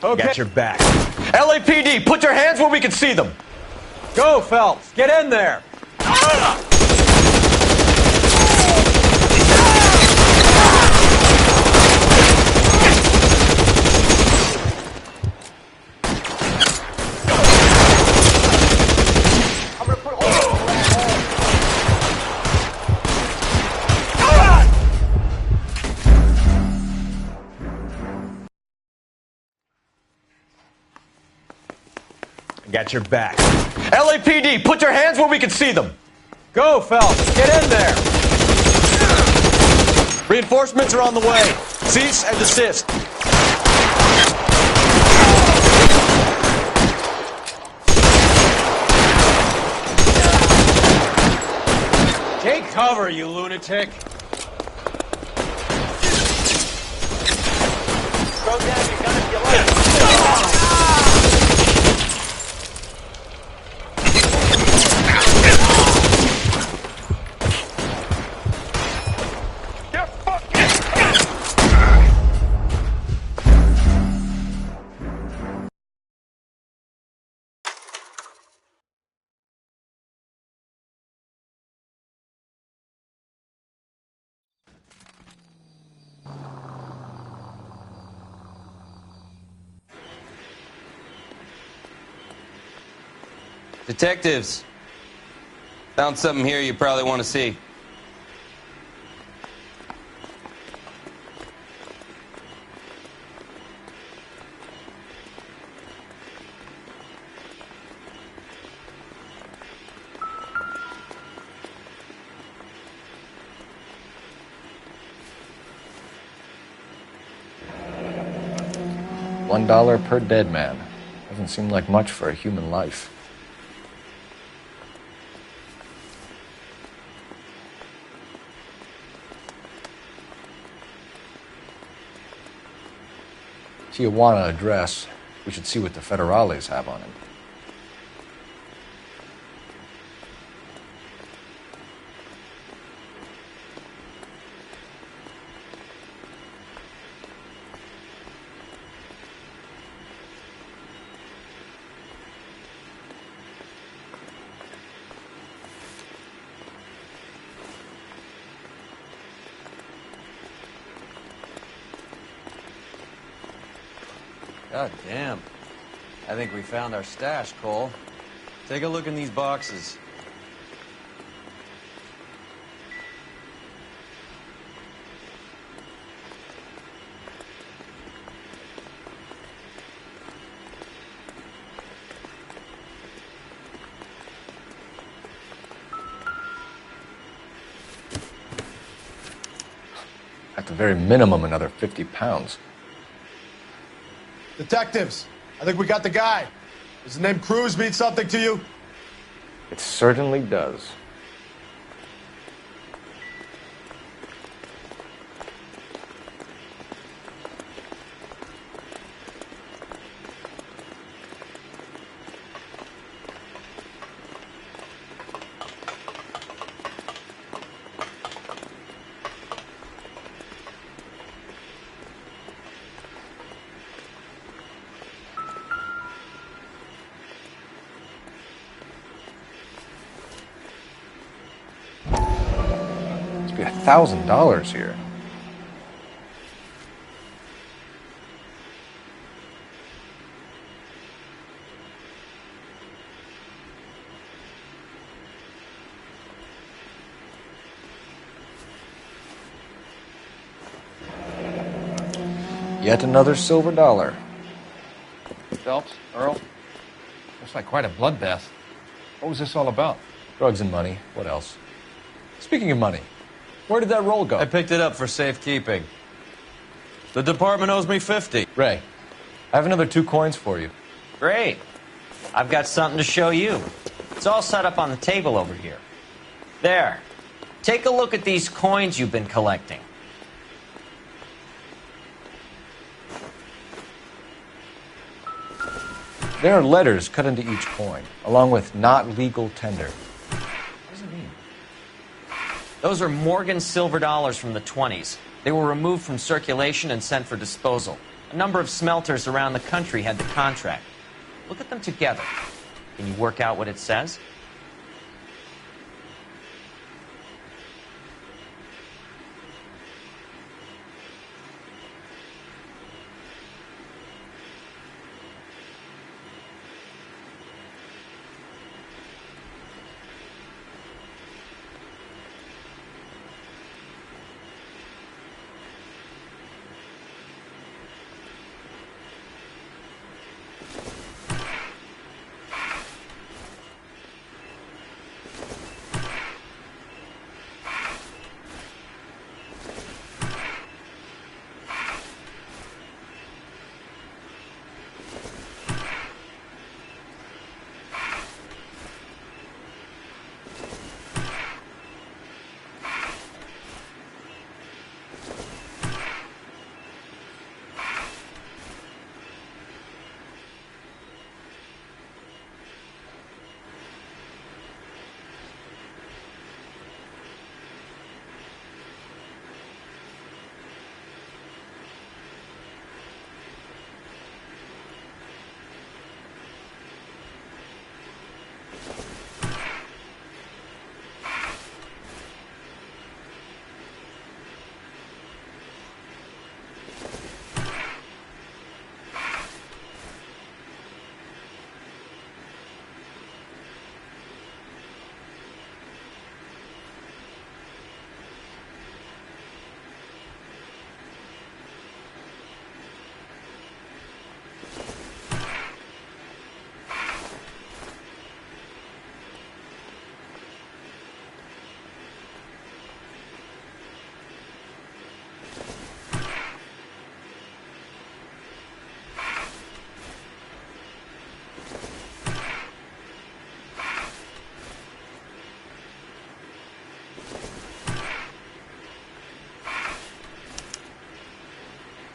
Okay. Got your back. LAPD, put your hands where we can see them. Go, Phelps. Get in there. Got your back. LAPD, put your hands where we can see them. Go, Phelps. Get in there. Reinforcements are on the way. Cease and desist. Take cover, you lunatic. Throw down your gun if you like. Detectives, found something here you probably want to see. $1 per dead man. Doesn't seem like much for a human life. Tijuana address. We should see what the federales have on him. God damn. I think we found our stash, Cole. Take a look in these boxes. At the very minimum, another 50 pounds. Detectives, I think we got the guy. Does the name Cruz mean something to you? It certainly does. $1,000 here. Yet another silver dollar. Phelps, Earl, looks like quite a bloodbath. What was this all about? Drugs and money. What else? Speaking of money, where did that roll go? I picked it up for safekeeping. The department owes me 50. Ray, I have another 2 coins for you. Great. I've got something to show you. It's all set up on the table over here. There. Take a look at these coins you've been collecting. There are letters cut into each coin, along with not legal tender. Those are Morgan silver dollars from the 20s. They were removed from circulation and sent for disposal. A number of smelters around the country had the contract. Look at them together. Can you work out what it says?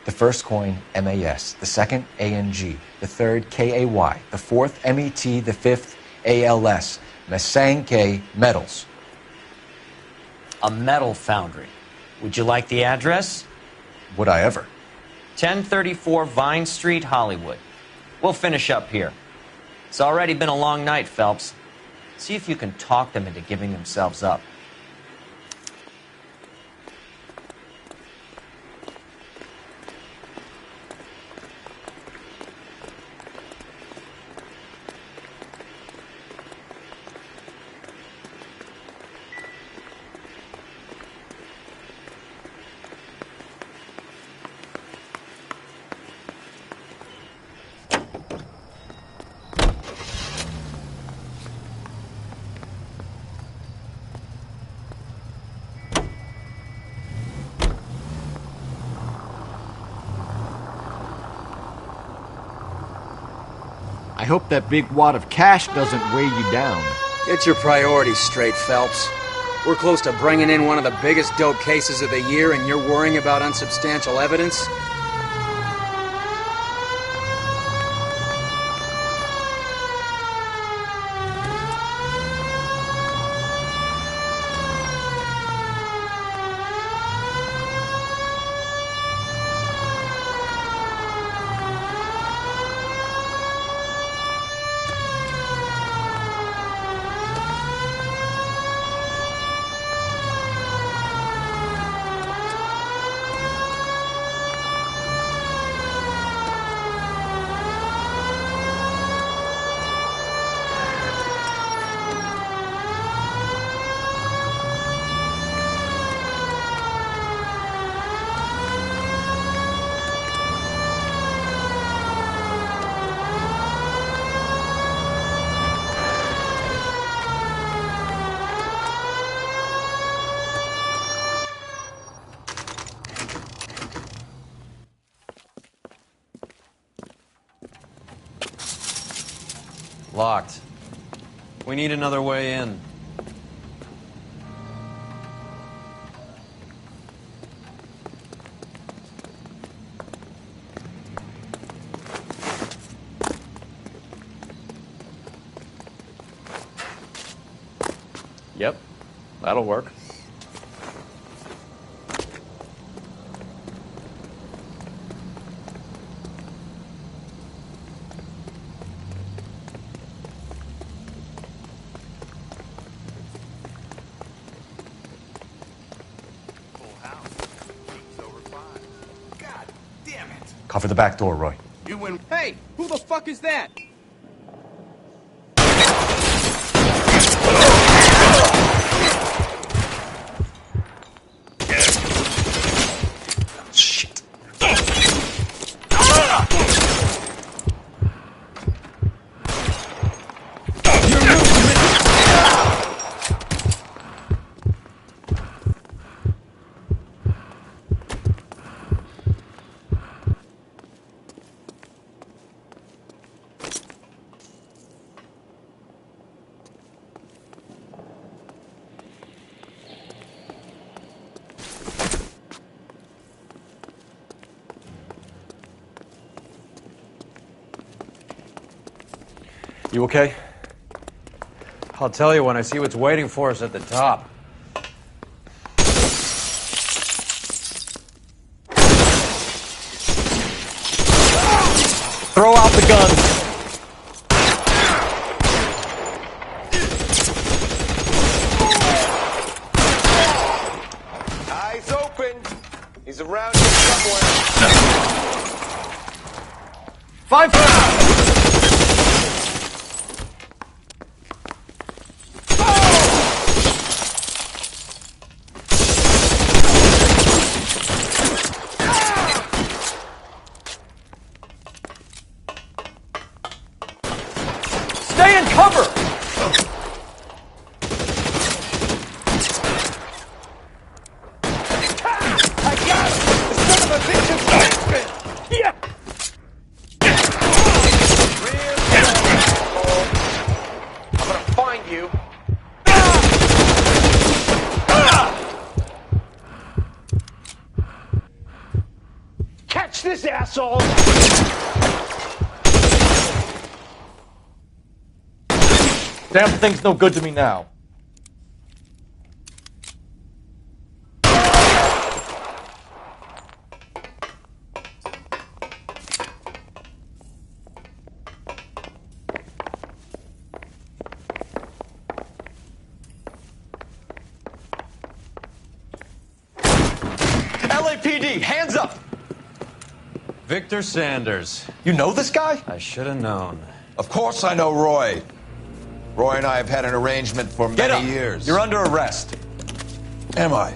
The first coin, MAS. The second, ANG. The third, KAY. The fourth, MET. The fifth, ALS. Masanke Metals. A metal foundry. Would you like the address? Would I ever? 1034 Vine Street, Hollywood. We'll finish up here. It's already been a long night, Phelps. See if you can talk them into giving themselves up. I hope that big wad of cash doesn't weigh you down. Get your priorities straight, Phelps. We're close to bringing in one of the biggest dope cases of the year, and you're worrying about unsubstantial evidence? Locked. We need another way in. Yep, that'll work. Cover the back door, Roy. You win. Hey, who the fuck is that? Shit. You okay? I'll tell you when I see what's waiting for us at the top. Throw out the guns. Eyes open. He's around here somewhere. 5 rounds. Stay in cover! I got him! The son of a bitch is basement! Yeah! I'm gonna find you. Catch this asshole! Damn thing's no good to me now. LAPD, hands up! Victor Sanders. You know this guy? I should have known. Of course I know Roy. Roy and I have had an arrangement for many years. You're under arrest. Am I?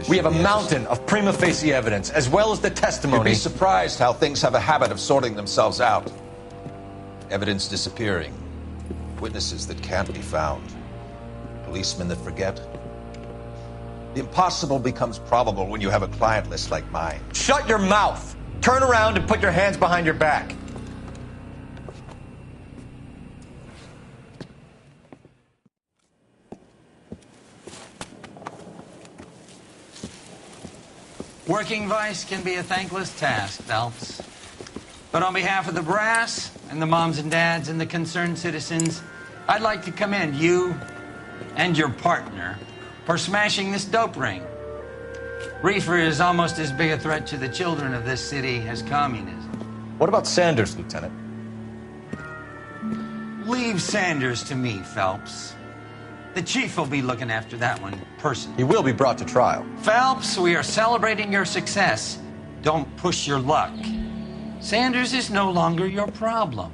We have a mountain of prima facie evidence, as well as the testimony. You'd be surprised how things have a habit of sorting themselves out. Evidence disappearing. Witnesses that can't be found. Policemen that forget. The impossible becomes probable when you have a client list like mine. Shut your mouth! Turn around and put your hands behind your back. Working vice can be a thankless task, Phelps. But on behalf of the brass and the moms and dads and the concerned citizens, I'd like to commend you and your partner for smashing this dope ring. Reefer is almost as big a threat to the children of this city as communism. What about Sanders, Lieutenant? Leave Sanders to me, Phelps. The chief will be looking after that one personally. He will be brought to trial. Phelps, we are celebrating your success. Don't push your luck. Sanders is no longer your problem.